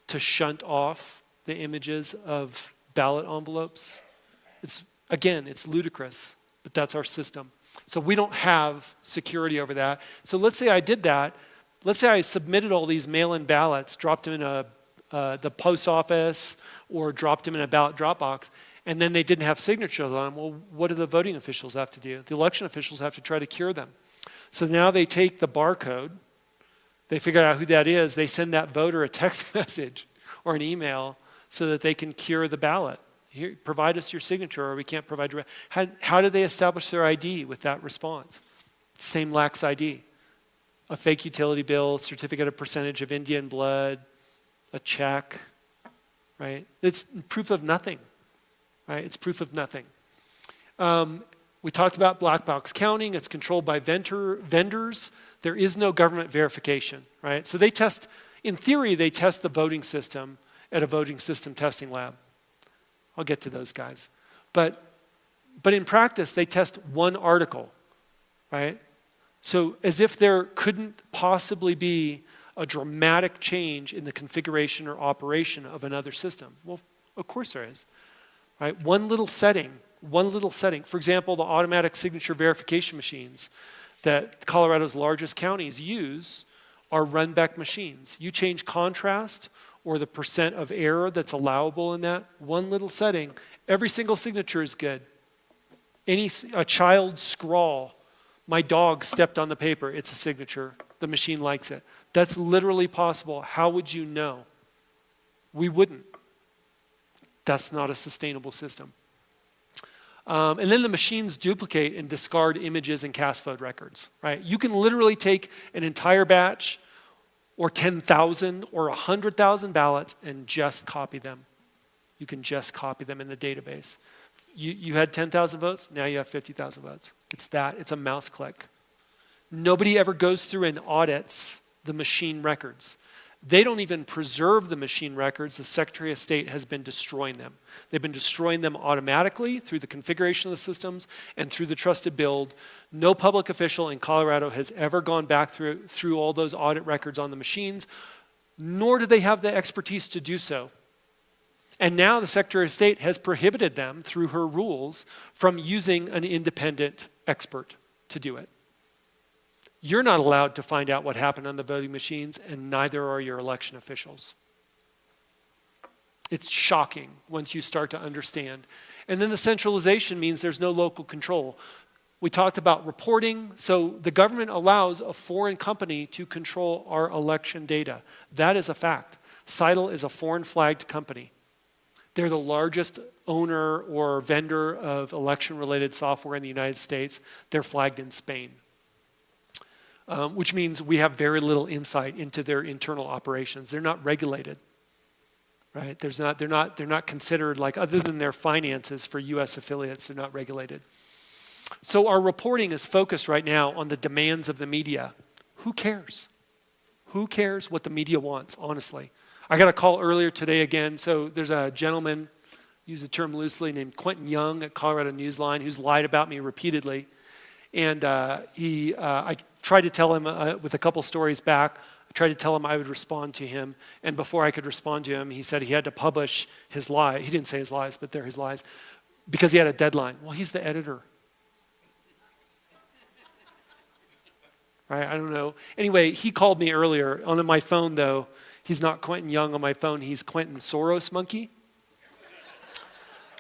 to shunt off the images of ballot envelopes? It's ludicrous, but that's our system. So we don't have security over that. So let's say I did that. Let's say I submitted all these mail-in ballots, dropped them in the post office, or dropped them in a ballot drop box, and then they didn't have signatures on them. Well, what do the voting officials have to do? The election officials have to try to cure them. So now they take the barcode, they figure out who that is, they send that voter a text message or an email so that they can cure the ballot. Here, provide us your signature or we can't provide your... How do they establish their ID with that response? Same lax ID. A fake utility bill, certificate of percentage of Indian blood, a check, right? It's proof of nothing, right? It's proof of nothing. We talked about black box counting. It's controlled by vendors. There is no government verification, right? So they test, in theory, they test the voting system at a voting system testing lab. I'll get to those guys. But in practice, they test one article, right? So as if there couldn't possibly be a dramatic change in the configuration or operation of another system. Well, of course there is, right? One little setting. For example, the automatic signature verification machines that Colorado's largest counties use are run-back machines. You change contrast or the percent of error that's allowable in that one little setting, every single signature is good. A child's scrawl, my dog stepped on the paper, it's a signature. The machine likes it. That's literally possible. How would you know? We wouldn't. That's not a sustainable system. And then the machines duplicate and discard images and cast vote records, right? You can literally take an entire batch or 10,000 or 100,000 ballots and just copy them. You can just copy them in the database. You had 10,000 votes, now you have 50,000 votes. It's a mouse click. Nobody ever goes through and audits the machine records. They don't even preserve the machine records. The Secretary of State has been destroying them. They've been destroying them automatically through the configuration of the systems and through the trusted build. No public official in Colorado has ever gone back through all those audit records on the machines, nor do they have the expertise to do so. And now the Secretary of State has prohibited them through her rules from using an independent expert to do it. You're not allowed to find out what happened on the voting machines, and neither are your election officials. It's shocking once you start to understand. And then the centralization means there's no local control. We talked about reporting. So the government allows a foreign company to control our election data. That is a fact. Seidel is a foreign flagged company. They're the largest owner or vendor of election-related software in the United States. They're flagged in Spain. Which means we have very little insight into their internal operations. They're not regulated, right? They're not considered, like, other than their finances for U.S. affiliates, they're not regulated. So our reporting is focused right now on the demands of the media. Who cares? Who cares what the media wants, honestly? I got a call earlier today again. So there's a gentleman use the term loosely, named Quentin Young at Colorado Newsline, who's lied about me repeatedly. And I tried to tell him with a couple stories back, I tried to tell him I would respond to him. And before I could respond to him, he said he had to publish his lie. He didn't say his lies, but they're his lies, because he had a deadline. Well, he's the editor. Right? I don't know. Anyway, he called me earlier. On my phone, though, he's not Quentin Young on my phone. He's Quentin Soros Monkey.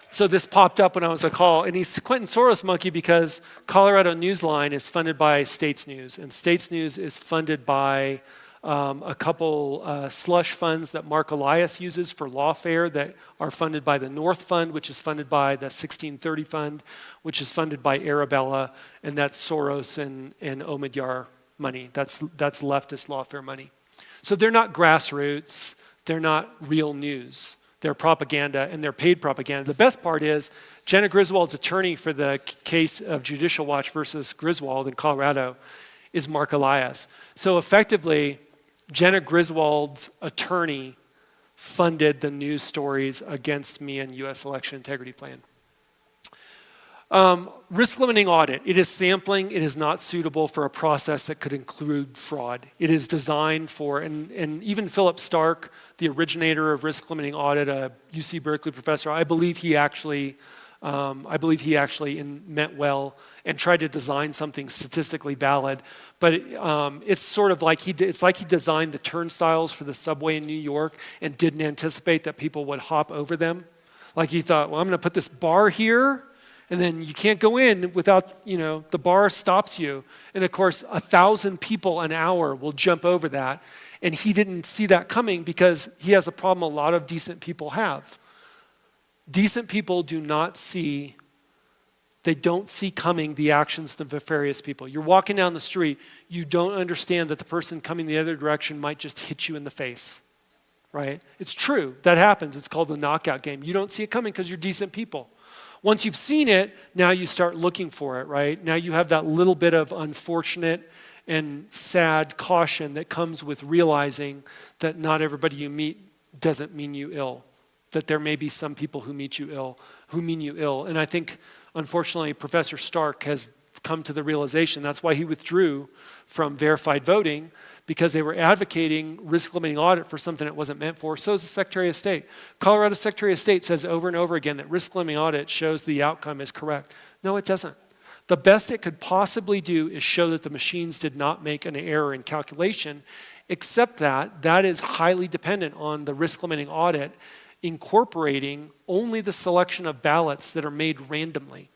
So this popped up when I was on a call. And he's Quentin Soros Monkey because Colorado Newsline is funded by States News. And States News is funded by a couple slush funds that Mark Elias uses for lawfare that are funded by the North Fund, which is funded by the 1630 Fund, which is funded by Arabella, and that's Soros and Omidyar money. That's leftist lawfare money. So they're not grassroots. They're not real news. They're propaganda, and they're paid propaganda. The best part is Jenna Griswold's attorney for the case of Judicial Watch versus Griswold in Colorado is Mark Elias. So effectively, Jenna Griswold's attorney funded the news stories against me and U.S. election integrity plan. Risk limiting audit. It is sampling. It is not suitable for a process that could include fraud. It is designed for, and even Philip Stark, the originator of risk limiting audit, a UC Berkeley professor, I believe he actually meant well and tried to design something statistically valid. But it's sort of like he designed the turnstiles for the subway in New York and didn't anticipate that people would hop over them. Like he thought, well, I'm going to put this bar here, and then you can't go in without, the bar stops you. And of course, 1,000 people an hour will jump over that. And he didn't see that coming because he has a problem a lot of decent people have. Decent people don't see coming the actions of nefarious people. You're walking down the street, you don't understand that the person coming the other direction might just hit you in the face, right? It's true, that happens. It's called the knockout game. You don't see it coming because you're decent people. Once you've seen it, now you start looking for it, right? Now you have that little bit of unfortunate and sad caution that comes with realizing that not everybody you meet doesn't mean you ill, that there may be some people who mean you ill. And I think, unfortunately, Professor Stark has come to the realization that's why he withdrew from verified voting, because they were advocating risk-limiting audit for something it wasn't meant for. So is the Secretary of State. Colorado Secretary of State says over and over again that risk-limiting audit shows the outcome is correct. No, it doesn't. The best it could possibly do is show that the machines did not make an error in calculation, except that is highly dependent on the risk-limiting audit incorporating only the selection of ballots that are made randomly.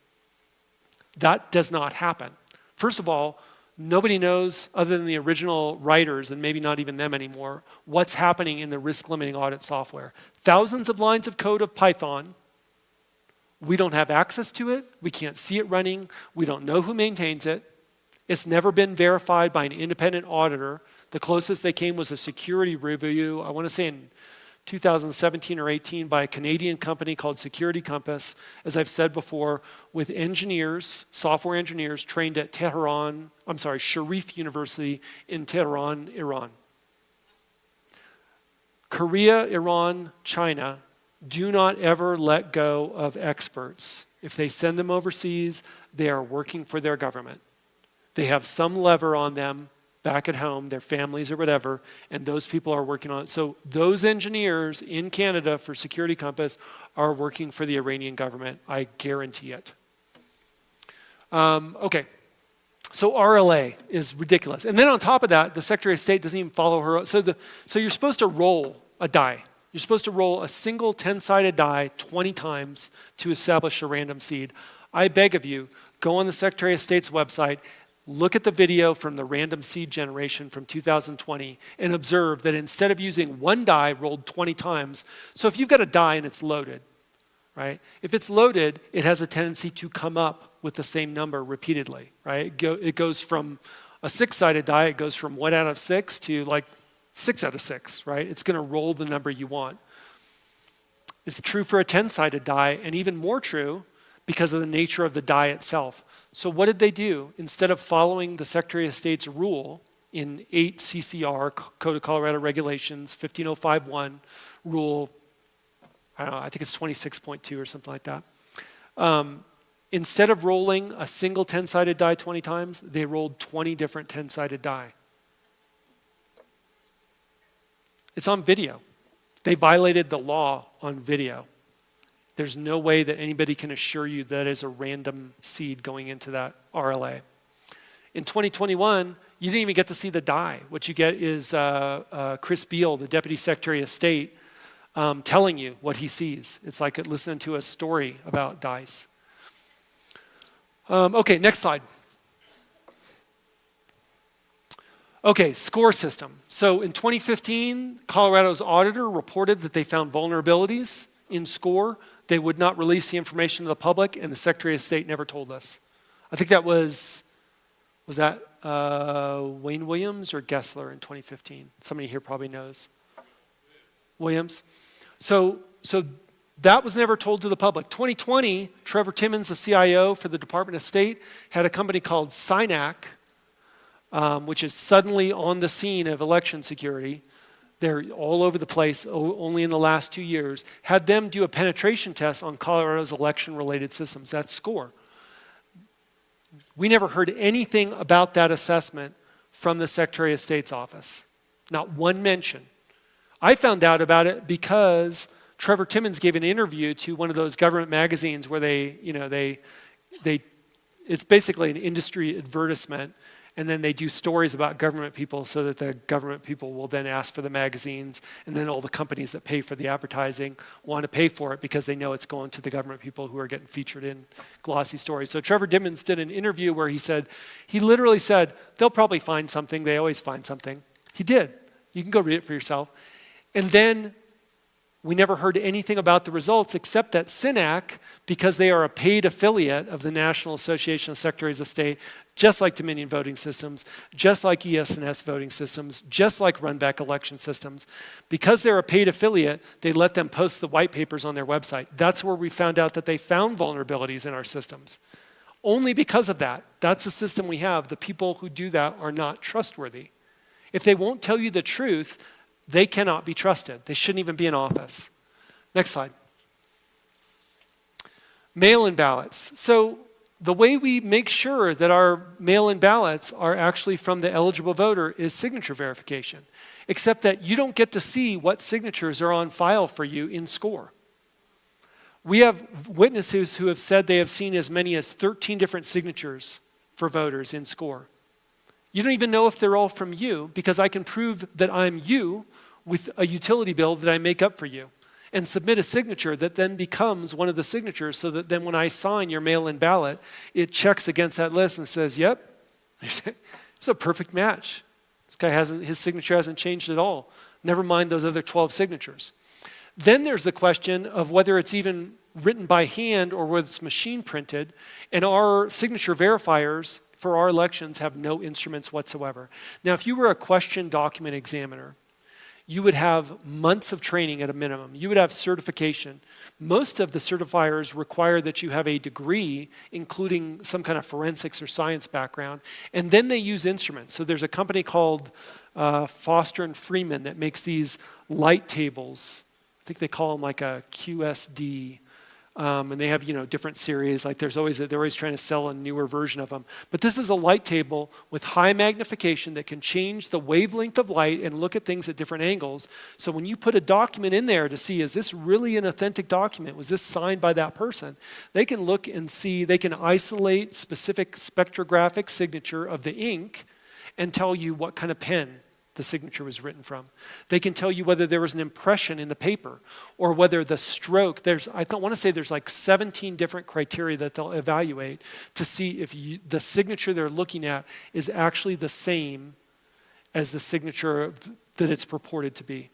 That does not happen. First of all, nobody knows, other than the original writers, and maybe not even them anymore, what's happening in the risk-limiting audit software. Thousands of lines of code of Python. We don't have access to it. We can't see it running. We don't know who maintains it. It's never been verified by an independent auditor. The closest they came was a security review, I want to say in 2017 or 18, by a Canadian company called Security Compass, as I've said before, with engineers, software engineers trained at Sharif University in Tehran, Iran. Korea, Iran, China do not ever let go of experts. If they send them overseas, they are working for their government. They have some lever on them back at home, their families or whatever, and those people are working on it. So those engineers in Canada for Security Compass are working for the Iranian government. I guarantee it. Okay, so RLA is ridiculous. And then on top of that, the Secretary of State doesn't even follow her. So you're supposed to roll a die. You're supposed to roll a single 10-sided die 20 times to establish a random seed. I beg of you, go on the Secretary of State's website, look at the video from the random seed generation from 2020 and observe that instead of using one die rolled 20 times, so if you've got a die and it's loaded, right? If it's loaded, it has a tendency to come up with the same number repeatedly, right? It goes from a 6-sided die, it goes from 1 out of 6 to like 6 out of 6, right? It's going to roll the number you want. It's true for a 10-sided die, and even more true because of the nature of the die itself. So what did they do? Instead of following the Secretary of State's rule in 8 CCR, Code of Colorado Regulations, 15051, rule, I don't know, I think it's 26.2 or something like that. Instead of rolling a single 10-sided die 20 times, they rolled 20 different 10-sided die. It's on video. They violated the law on video. There's no way that anybody can assure you that is a random seed going into that RLA. In 2021, you didn't even get to see the die. What you get is Chris Beal, the Deputy Secretary of State, telling you what he sees. It's like listening to a story about dice. Okay, next slide. Okay, score system. So in 2015, Colorado's auditor reported that they found vulnerabilities in SCORE. They would not release the information to the public, and the Secretary of State never told us. I think that was that Wayne Williams or Gessler in 2015? Somebody here probably knows. Williams. So that was never told to the public. 2020, Trevor Timmons, the CIO for the Department of State, had a company called SINAC, which is suddenly on the scene of election security. They're all over the place, only in the last 2 years. Had them do a penetration test on Colorado's election-related systems. That's SCORE. We never heard anything about that assessment from the Secretary of State's office. Not one mention. I found out about it because Trevor Timmons gave an interview to one of those government magazines where it's basically an industry advertisement, and then they do stories about government people so that the government people will then ask for the magazines, and then all the companies that pay for the advertising want to pay for it because they know it's going to the government people who are getting featured in glossy stories. So Trevor Timmons did an interview where he literally said, they'll probably find something, they always find something. He did. You can go read it for yourself. And then we never heard anything about the results except that SINAC, because they are a paid affiliate of the National Association of Secretaries of State, just like Dominion voting systems, just like ES&S voting systems, just like Runback election systems, because they're a paid affiliate, they let them post the white papers on their website. That's where we found out that they found vulnerabilities in our systems. Only because of that. That's the system we have. The people who do that are not trustworthy. If they won't tell you the truth, they cannot be trusted. They shouldn't even be in office. Next slide. Mail-in ballots. So the way we make sure that our mail-in ballots are actually from the eligible voter is signature verification, except that you don't get to see what signatures are on file for you in SCORE. We have witnesses who have said they have seen as many as 13 different signatures for voters in SCORE. You don't even know if they're all from you because I can prove that I'm you with a utility bill that I make up for you and submit a signature that then becomes one of the signatures so that then when I sign your mail-in ballot, it checks against that list and says, yep, it's a perfect match. This guy his signature hasn't changed at all. Never mind those other 12 signatures. Then there's the question of whether it's even written by hand or whether it's machine printed, and our signature verifiers for our elections have no instruments whatsoever. Now, if you were a question document examiner, you would have months of training at a minimum. You would have certification. Most of the certifiers require that you have a degree, including some kind of forensics or science background, and then they use instruments. So there's a company called Foster and Freeman that makes these light tables. I think they call them like a QSD. And they have, different series. Like they're always trying to sell a newer version of them. But this is a light table with high magnification that can change the wavelength of light and look at things at different angles. So when you put a document in there to see, is this really an authentic document? Was this signed by that person? They can look and see, they can isolate specific spectrographic signature of the ink and tell you what kind of pen the signature was written from. They can tell you whether there was an impression in the paper or whether the stroke, I want to say there's like 17 different criteria that they'll evaluate to see if the signature they're looking at is actually the same as the signature that it's purported to be.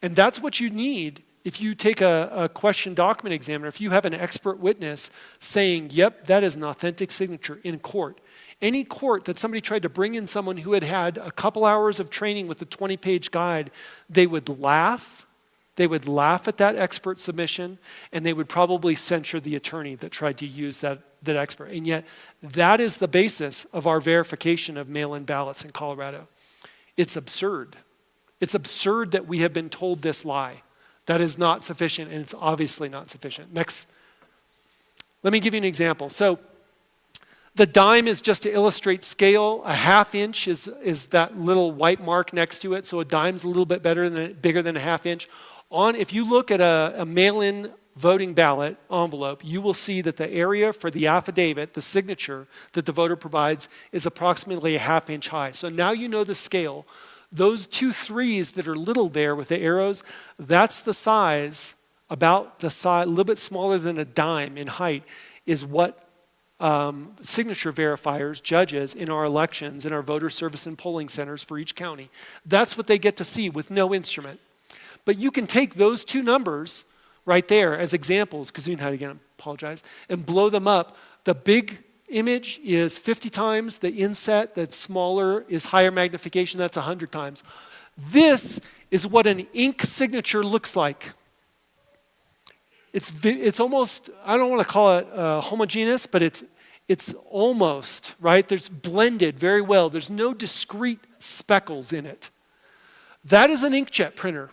And that's what you need if you take a question document examiner, if you have an expert witness saying, yep, that is an authentic signature in court. Any court that somebody tried to bring in someone who had had a couple hours of training with a 20-page guide, they would laugh. They would laugh at that expert submission, and they would probably censure the attorney that tried to use that expert. And yet, that is the basis of our verification of mail-in ballots in Colorado. It's absurd. It's absurd that we have been told this lie, That is not sufficient, and it's obviously not sufficient. Next, let me give you an example. So the dime is just to illustrate scale. A ½ inch is that little white mark next to it, so a dime's a little bit bigger than a ½ inch. If you look at a mail-in voting ballot envelope, you will see that the area for the affidavit, the signature that the voter provides, is approximately a ½ inch high. So now you know the scale. Those 2 3s that are little there with the arrows, that's the size, about the size, a little bit smaller than a dime in height, is what signature verifiers, judges in our elections, in our voter service and polling centers for each county, that's what they get to see with no instrument. But you can take those 2 numbers right there as examples, Kazoon had again, apologize, and blow them up. The big image is 50 times, the inset that's smaller is higher magnification, that's 100 times. This is what an ink signature looks like. It's almost, I don't want to call it homogeneous, but it's almost, right? There's blended very well. There's no discrete speckles in it. That is an inkjet printer.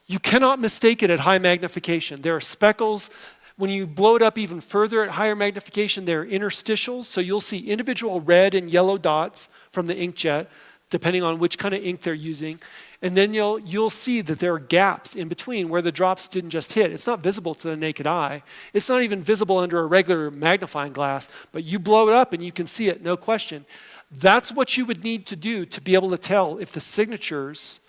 You cannot mistake it at high magnification. There are speckles. When you blow it up even further at higher magnification, there are interstitials. So you'll see individual red and yellow dots from the inkjet, depending on which kind of ink they're using. And then you'll see that there are gaps in between where the drops didn't just hit. It's not visible to the naked eye. It's not even visible under a regular magnifying glass, but you blow it up and you can see it, no question. That's what you would need to do to be able to tell if the signatures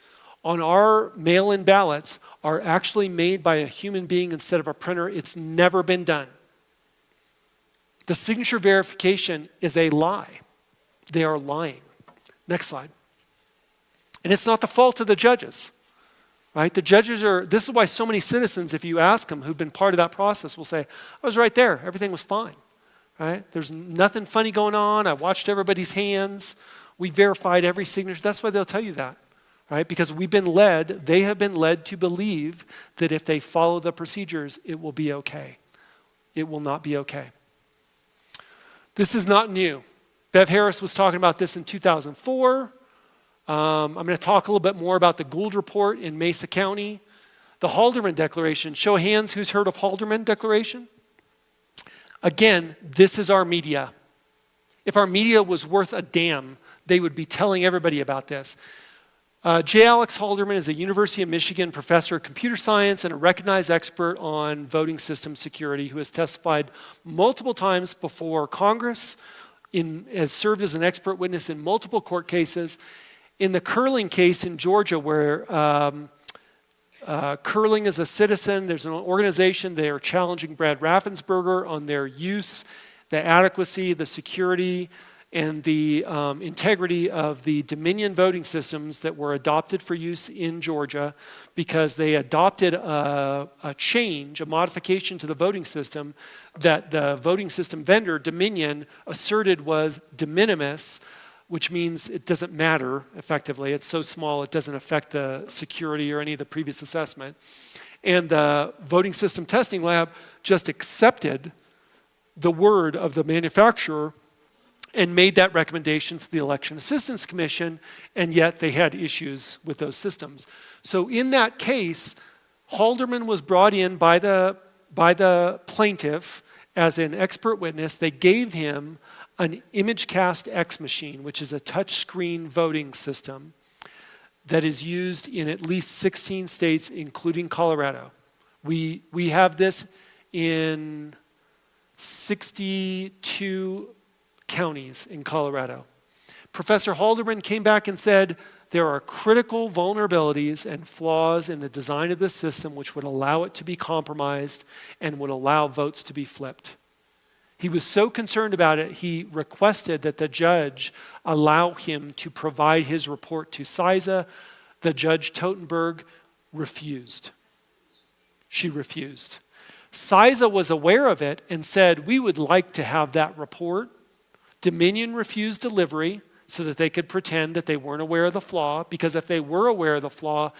on our mail-in ballots are actually made by a human being instead of a printer. It's never been done. The signature verification is a lie. They are lying. Next slide. And it's not the fault of the judges, right? The judges this is why so many citizens, if you ask them who've been part of that process, will say, I was right there, everything was fine, right? There's nothing funny going on, I watched everybody's hands, we verified every signature. That's why they'll tell you that, right? Because they have been led to believe that if they follow the procedures, it will be okay. It will not be okay. This is not new. Bev Harris was talking about this in 2004. I'm going to talk a little bit more about the Gould Report in Mesa County. The Haldeman Declaration. Show of hands, who's heard of Haldeman Declaration? Again, this is our media. If our media was worth a damn, they would be telling everybody about this. J. Alex Haldeman is a University of Michigan professor of computer science and a recognized expert on voting system security who has testified multiple times before Congress, has served as an expert witness in multiple court cases. In the Curling case in Georgia, where Curling is a citizen, there's an organization, they are challenging Brad Raffensperger on their use, the adequacy, the security, and the integrity of the Dominion voting systems that were adopted for use in Georgia because they adopted a change, a modification to the voting system that the voting system vendor, Dominion, asserted was de minimis, which means it doesn't matter effectively. It's so small it doesn't affect the security or any of the previous assessment. And the voting system testing lab just accepted the word of the manufacturer and made that recommendation to the Election Assistance Commission, and yet they had issues with those systems. So in that case, Haldeman was brought in by the plaintiff as an expert witness. They gave him an ImageCast X machine, which is a touchscreen voting system that is used in at least 16 states, including Colorado. We have this in 62 counties in Colorado. Professor Haldeman came back and said there are critical vulnerabilities and flaws in the design of this system which would allow it to be compromised and would allow votes to be flipped. He was so concerned about it, he requested that the judge allow him to provide his report to CISA. The Judge Totenberg refused. She refused. CISA was aware of it and said, we would like to have that report. Dominion refused delivery so that they could pretend that they weren't aware of the flaw, because if they were aware of the flaw,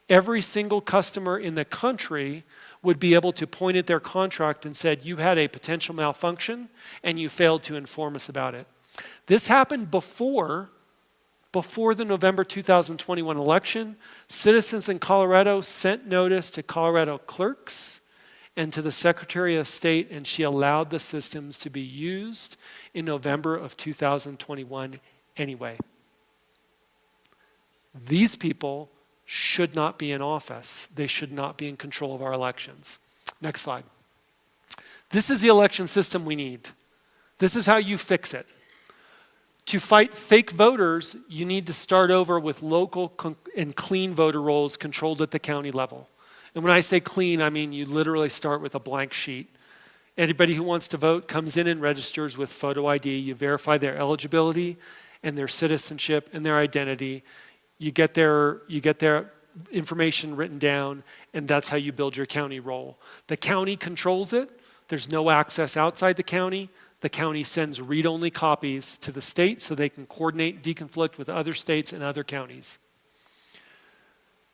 every single customer in the country would be able to point at their contract and said, you had a potential malfunction and you failed to inform us about it. This happened before before the November 2021 election, citizens in Colorado sent notice to Colorado clerks and to the Secretary of State, and she allowed the systems to be used in November of 2021 anyway. These people should not be in office. They should not be in control of our elections. Next slide. This is the election system we need. This is how you fix it. To fight fake voters, you need to start over with local and clean voter rolls controlled at the county level. And when I say clean, I mean you literally start with a blank sheet. Anybody who wants to vote comes in and registers with photo ID. You verify their eligibility and their citizenship and their identity. You get their information written down, and that's how you build your county roll. The county controls it. There's no access outside the county. The county sends read-only copies to the state so they can coordinate, deconflict with other states and other counties.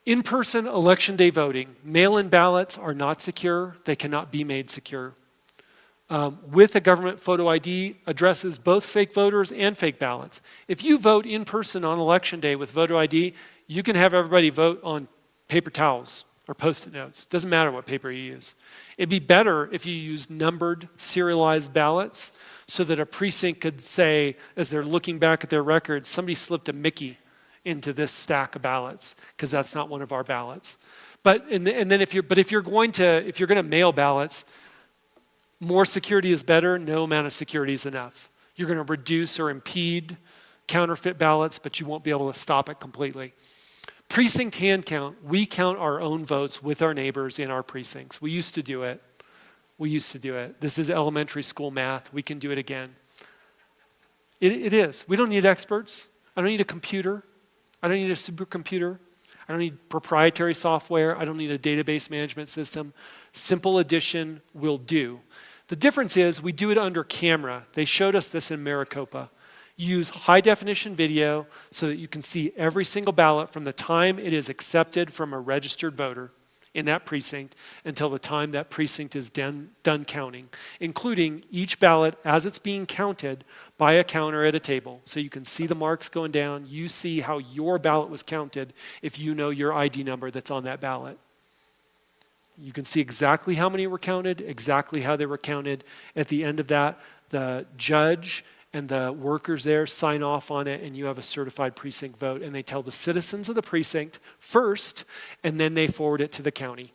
In-person election day voting, mail-in ballots are not secure. They cannot be made secure. With a government photo ID addresses both fake voters and fake ballots. If you vote in person on election day with photo ID, you can have everybody vote on paper towels or Post-it notes. Doesn't matter what paper you use. It'd be better if you used numbered, serialized ballots so that a precinct could say, as they're looking back at their records, somebody slipped a Mickey into this stack of ballots because that's not one of our ballots. But if you're going to mail ballots, more security is better. No amount of security is enough. You're going to reduce or impede counterfeit ballots, but you won't be able to stop it completely. Precinct hand count. We count our own votes with our neighbors in our precincts. We used to do it. This is elementary school math. We can do it again. It is. We don't need experts. I don't need a computer. I don't need a supercomputer. I don't need proprietary software. I don't need a database management system. Simple addition will do. The difference is we do it under camera. They showed us this in Maricopa. Use high definition video so that you can see every single ballot from the time it is accepted from a registered voter in that precinct until the time that precinct is done counting, including each ballot as it's being counted by a counter at a table. So you can see the marks going down. You see how your ballot was counted if you know your ID number that's on that ballot. You can see exactly how many were counted, exactly how they were counted. At the end of that, the judge and the workers there sign off on it, and you have a certified precinct vote. And they tell the citizens of the precinct first, and then they forward it to the county.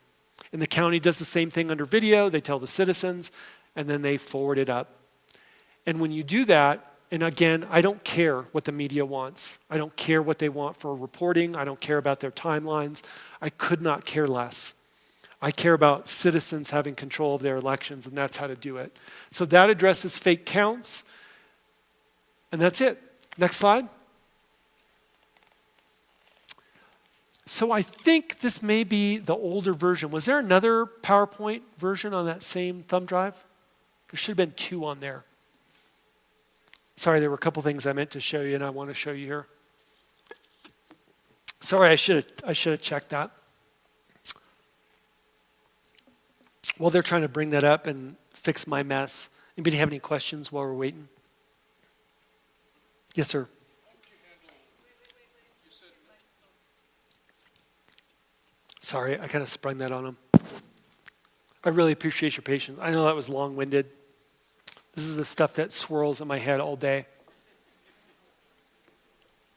And the county does the same thing under video. They tell the citizens, and then they forward it up. And when you do that, and again, I don't care what the media wants. I don't care what they want for reporting. I don't care about their timelines. I could not care less. I care about citizens having control of their elections, and that's how to do it. So that addresses fake counts. And that's it. Next slide. So I think this may be the older version. Was there another PowerPoint version on that same thumb drive? There should have been two on there. Sorry, there were a couple things I meant to show you and I want to show you here. Sorry, I should have checked that. While they're trying to bring that up and fix my mess, anybody have any questions while we're waiting? Yes, sir. Sorry, I kind of sprung that on him. I really appreciate your patience. I know that was long-winded. This is the stuff that swirls in my head all day.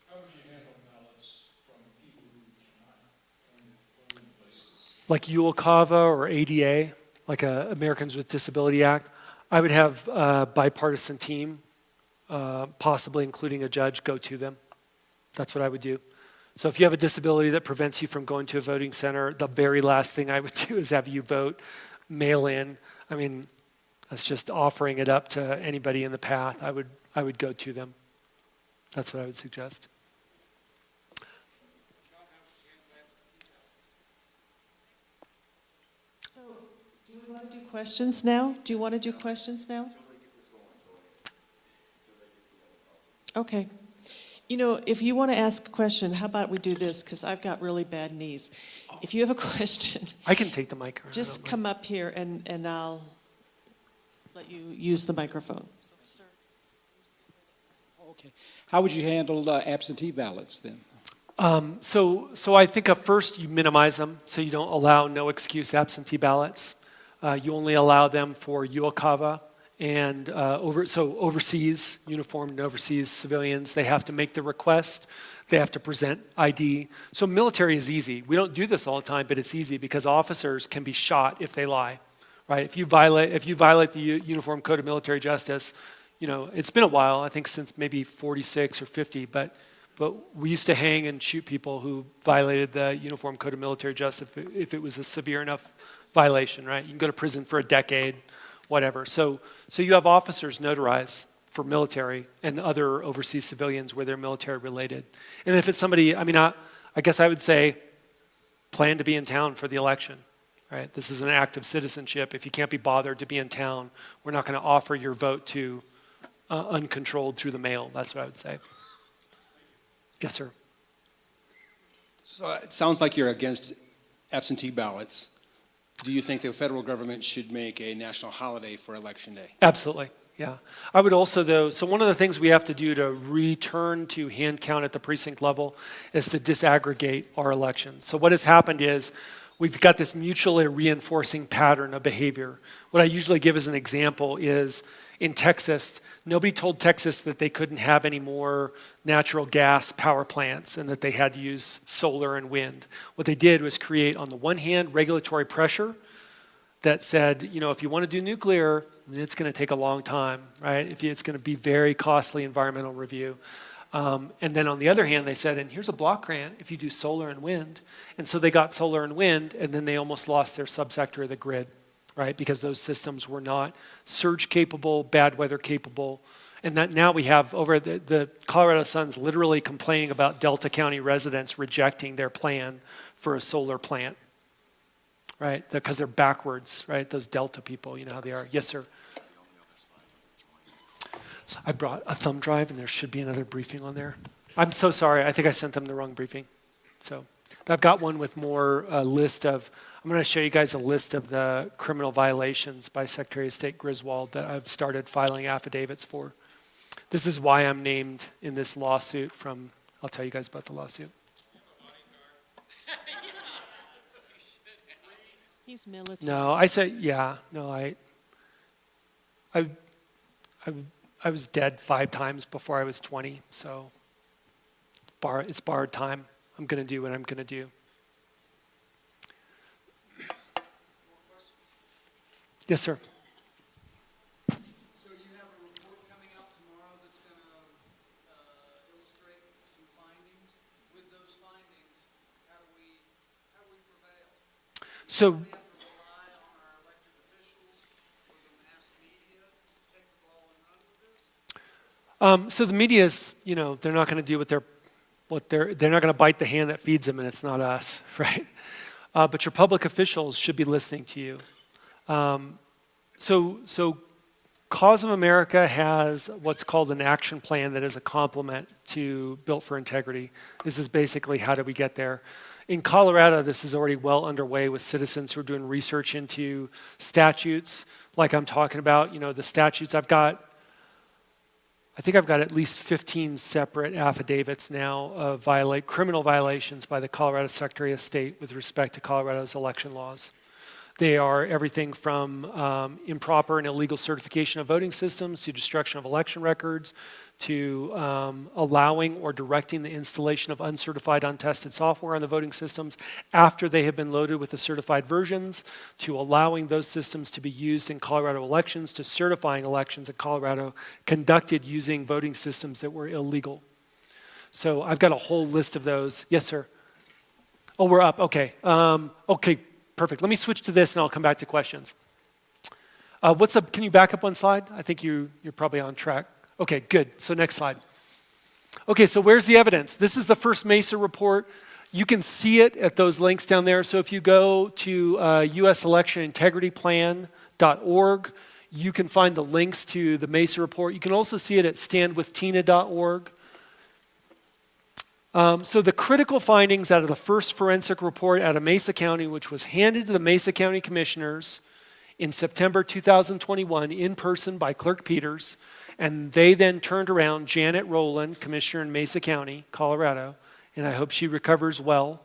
How would you handle ballots from people who cannot vote in places? Like UOCAVA or ADA, like Americans with Disability Act. I would have a bipartisan team, possibly including a judge, go to them. That's what I would do. So if you have a disability that prevents you from going to a voting center, the very last thing I would do is have you vote mail in. I mean, that's just offering it up to anybody in the path. I would go to them. That's what I would suggest. So, do you want to do questions now? Do you want to do questions now? Okay. You know, if you want to ask a question, how about we do this? Because I've got really bad knees. If you have a question, I can take the mic. just come up here and I'll let you use the microphone. Okay. How would you handle absentee ballots then? So I think at first you minimize them, so you don't allow no excuse absentee ballots. You only allow them for UOCAVA and overseas, uniformed overseas civilians. They have to make the request. They have to present ID. So military is easy. We don't do this all the time, but it's easy because officers can be shot if they lie, right? If you violate the Uniform Code of Military Justice, it's been a while, I think since maybe 46 or 50, but we used to hang and shoot people who violated the Uniform Code of Military Justice if it was a severe enough violation, right? You can go to prison for a decade, whatever. So you have officers notarize for military and other overseas civilians where they're military related. And if it's somebody, I guess I would say plan to be in town for the election, right? This is an act of citizenship. If you can't be bothered to be in town, we're not going to offer your vote to uncontrolled through the mail. That's what I would say. Yes, sir. So it sounds like you're against absentee ballots. Do you think the federal government should make a national holiday for Election Day? Absolutely, yeah. I would also, though, so one of the things we have to do to return to hand count at the precinct level is to disaggregate our elections. So what has happened is we've got this mutually reinforcing pattern of behavior. What I usually give as an example is in Texas, nobody told Texas that they couldn't have any more natural gas power plants and that they had to use solar and wind. What they did was create, on the one hand, regulatory pressure that said, if you want to do nuclear, it's going to take a long time, right? It's going to be very costly environmental review. And then on the other hand, they said, and here's a block grant if you do solar and wind. And so they got solar and wind, and then they almost lost their subsector of the grid, right? Because those systems were not surge capable, bad weather capable. And that now we have over the Colorado Sun's literally complaining about Delta County residents rejecting their plan for a solar plant, right? Because they're backwards, right? Those Delta people, you know how they are. Yes, sir. I brought a thumb drive and there should be another briefing on there. I'm so sorry. I think I sent them the wrong briefing. So I've got one with more list of, I'm going to show you guys a list of the criminal violations by Secretary of State Griswold that I've started filing affidavits for. This is why I'm named in this lawsuit from, I'll tell you guys about the lawsuit. He's military. No, I said, yeah, no, I was dead 5 times before I was 20, so it's borrowed time. I'm going to do what I'm going to do. Yes, sir. So you have a report coming out tomorrow that's going to illustrate some findings. With those findings, how do we prevail? So We have to rely on our elected officials or the mass media to take the ball and run with this? so the media is, they're not going to do they're not going to bite the hand that feeds them, and it's not us, right? But your public officials should be listening to you. So Cause of America has what's called an action plan that is a complement to Built for Integrity. This is basically how do we get there. In Colorado, this is already well underway with citizens who are doing research into statutes, like I'm talking about. The statutes I think I've got at least 15 separate affidavits now of criminal violations by the Colorado Secretary of State with respect to Colorado's election laws. They are everything from improper and illegal certification of voting systems to destruction of election records to allowing or directing the installation of uncertified, untested software on the voting systems after they have been loaded with the certified versions, to allowing those systems to be used in Colorado elections, to certifying elections in Colorado conducted using voting systems that were illegal. So I've got a whole list of those. Yes, sir. Oh, we're up. Okay. Okay. Perfect. Let me switch to this and I'll come back to questions. What's up? Can you back up one slide? I think you're probably on track. Okay, good. So next slide. Okay, so where's the evidence? This is the first MESA report. You can see it at those links down there. So if you go to uselectionintegrityplan.org, you can find the links to the MESA report. You can also see it at standwithtina.org. So the critical findings out of the first forensic report out of Mesa County, which was handed to the Mesa County commissioners in September 2021 in person by Clerk Peters, and they then turned around Janet Rowland, Commissioner in Mesa County, Colorado, and I hope she recovers well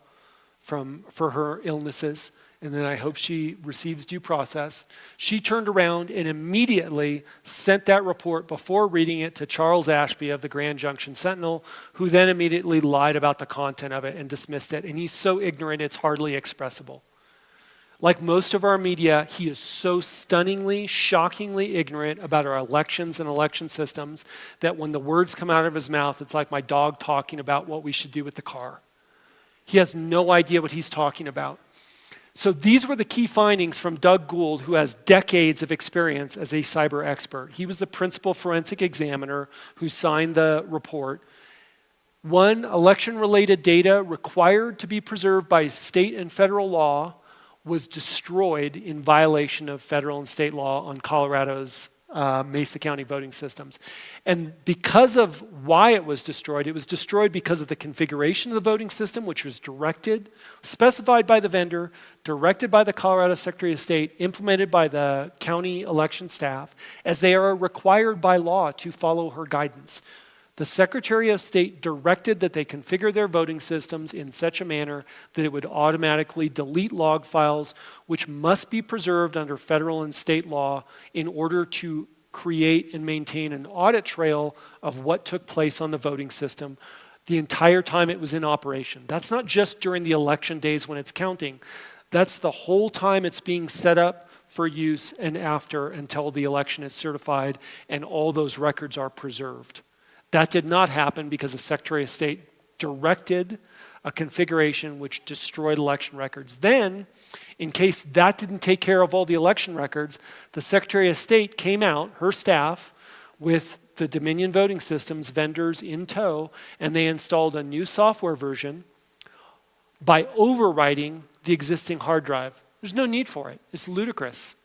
for her illnesses, and then I hope she receives due process. She turned around and immediately sent that report before reading it to Charles Ashby of the Grand Junction Sentinel, who then immediately lied about the content of it and dismissed it, and he's so ignorant it's hardly expressible. Like most of our media, he is so stunningly, shockingly ignorant about our elections and election systems that when the words come out of his mouth, it's like my dog talking about what we should do with the car. He has no idea what he's talking about. So these were the key findings from Doug Gould, who has decades of experience as a cyber expert. He was the principal forensic examiner who signed the report. 1, election-related data required to be preserved by state and federal law was destroyed in violation of federal and state law on Colorado's Mesa County voting systems. And because of why it was destroyed because of the configuration of the voting system, which was specified by the vendor, directed by the Colorado Secretary of State, implemented by the county election staff, as they are required by law to follow her guidance. The Secretary of State directed that they configure their voting systems in such a manner that it would automatically delete log files, which must be preserved under federal and state law in order to create and maintain an audit trail of what took place on the voting system the entire time it was in operation. That's not just during the election days when it's counting. That's the whole time it's being set up for use and after until the election is certified and all those records are preserved. That did not happen because the Secretary of State directed a configuration which destroyed election records. Then, in case that didn't take care of all the election records, the Secretary of State came out, her staff, with the Dominion voting systems vendors in tow, and they installed a new software version by overwriting the existing hard drive. There's no need for it. It's ludicrous.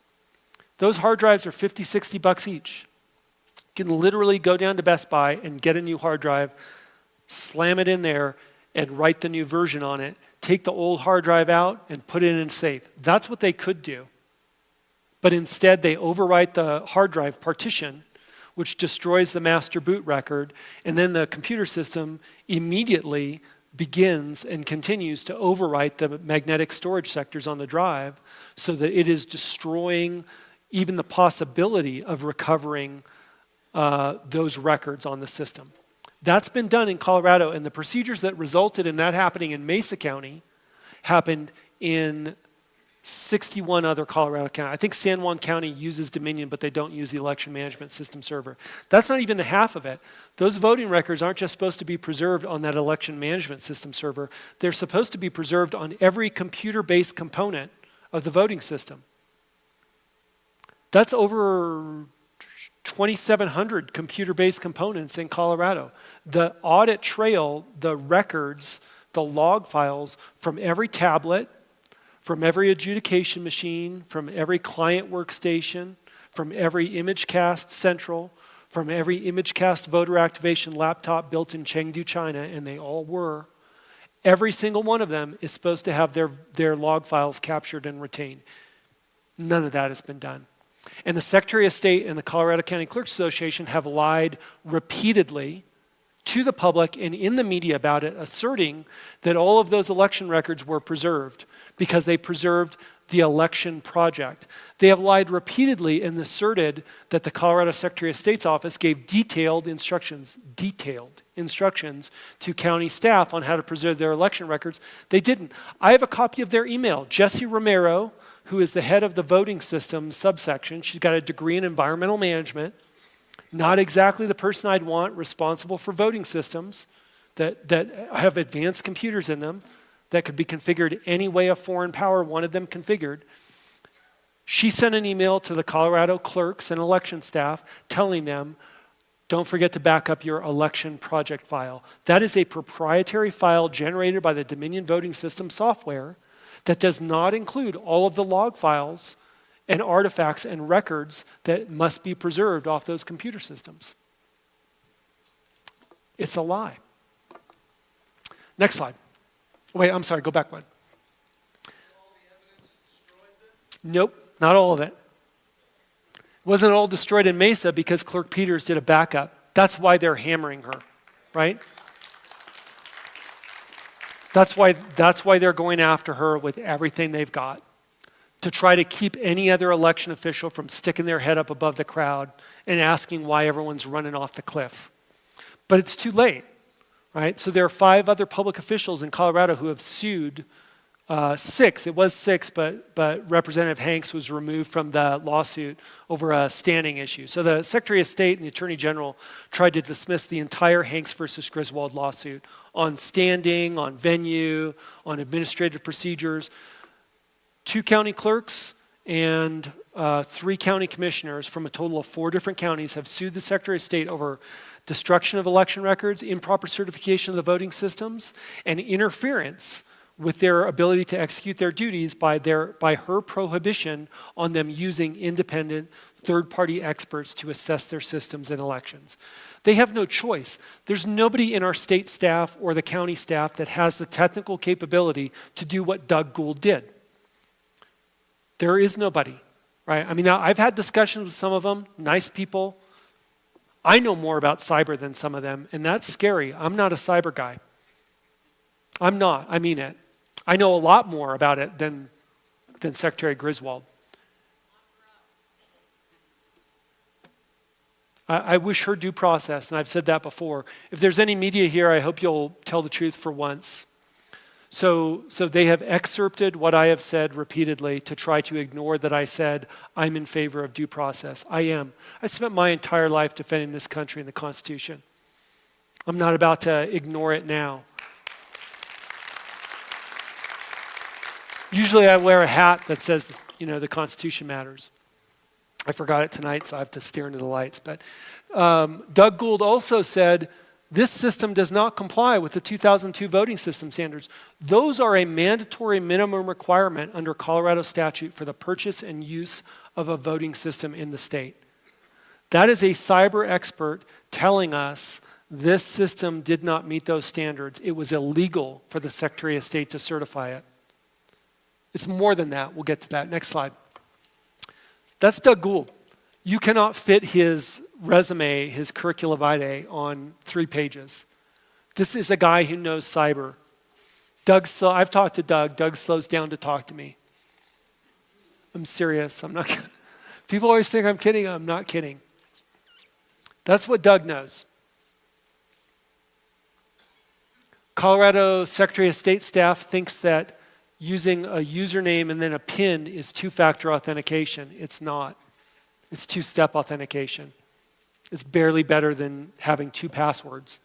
Those hard drives are $50, $60 each. You can literally go down to Best Buy and get a new hard drive, slam it in there, and write the new version on it, take the old hard drive out, and put it in a safe. That's what they could do. But instead, they overwrite the hard drive partition, which destroys the master boot record, and then the computer system immediately begins and continues to overwrite the magnetic storage sectors on the drive so that it is destroying even the possibility of recovering those records on the system. That's been done in Colorado, and the procedures that resulted in that happening in Mesa County happened in 61 other Colorado counties. I think San Juan County uses Dominion, but they don't use the election management system server. That's not even the half of it. Those voting records aren't just supposed to be preserved on that election management system server. They're supposed to be preserved on every computer-based component of the voting system. That's over 2,700 computer-based components in Colorado. The audit trail, the records, the log files from every tablet, from every adjudication machine, from every client workstation, from every ImageCast Central, from every ImageCast voter activation laptop built in Chengdu, China, and they all were, every single one of them is supposed to have their log files captured and retained. None of that has been done. And the Secretary of State and the Colorado County Clerks Association have lied repeatedly to the public and in the media about it, asserting that all of those election records were preserved because they preserved the election project. They have lied repeatedly and asserted that the Colorado Secretary of State's office gave detailed instructions to county staff on how to preserve their election records. They didn't. I have a copy of their email. Jessie Romero, who is the head of the voting systems subsection. She's got a degree in environmental management. Not exactly the person I'd want responsible for voting systems that have advanced computers in them that could be configured any way a foreign power wanted them configured. She sent an email to the Colorado clerks and election staff telling them, don't forget to back up your election project file. That is a proprietary file generated by the Dominion voting system software that does not include all of the log files and artifacts and records that must be preserved off those computer systems. It's a lie. Next slide. Wait, I'm sorry, go back one. So all the evidence is destroyed then? Nope, not all of it. Wasn't all destroyed in Mesa because Clerk Peters did a backup. That's why they're hammering her, right? That's why they're going after her with everything they've got, to try to keep any other election official from sticking their head up above the crowd and asking why everyone's running off the cliff. But it's too late, right? So there are 5 other public officials in Colorado who have sued, 6, it was 6, but Representative Hanks was removed from the lawsuit over a standing issue. So the Secretary of State and the Attorney General tried to dismiss the entire Hanks versus Griswold lawsuit on standing, on venue, on administrative procedures. 2 county clerks and 3 county commissioners from a total of 4 different counties have sued the Secretary of State over destruction of election records, improper certification of the voting systems, and interference with their ability to execute their duties by her prohibition on them using independent third-party experts to assess their systems and elections. They have no choice. There's nobody in our state staff or the county staff that has the technical capability to do what Doug Gould did. There is nobody, right? I mean, now I've had discussions with some of them, nice people. I know more about cyber than some of them, and that's scary. I'm not a cyber guy. I'm not, I mean it. I know a lot more about it than Secretary Griswold. I wish her due process, and I've said that before. If there's any media here, I hope you'll tell the truth for once. So they have excerpted what I have said repeatedly to try to ignore that I said I'm in favor of due process. I am. I spent my entire life defending this country and the Constitution. I'm not about to ignore it now. Usually I wear a hat that says, you know, the Constitution matters. I forgot it tonight, so I have to stare into the lights. But Doug Gould also said, this system does not comply with the 2002 voting system standards. Those are a mandatory minimum requirement under Colorado statute for the purchase and use of a voting system in the state. That is a cyber expert telling us this system did not meet those standards. It was illegal for the Secretary of State to certify it. It's more than that. We'll get to that. Next slide. That's Doug Gould. You cannot fit his resume, his curricula vitae on 3 pages. This is a guy who knows cyber. I've talked to Doug. Doug slows down to talk to me. I'm serious. I'm not. People always think I'm kidding. I'm not kidding. That's what Doug knows. Colorado Secretary of State staff thinks that using a username and then a PIN is 2-factor authentication. It's not. It's 2-step authentication. It's barely better than having 2 passwords.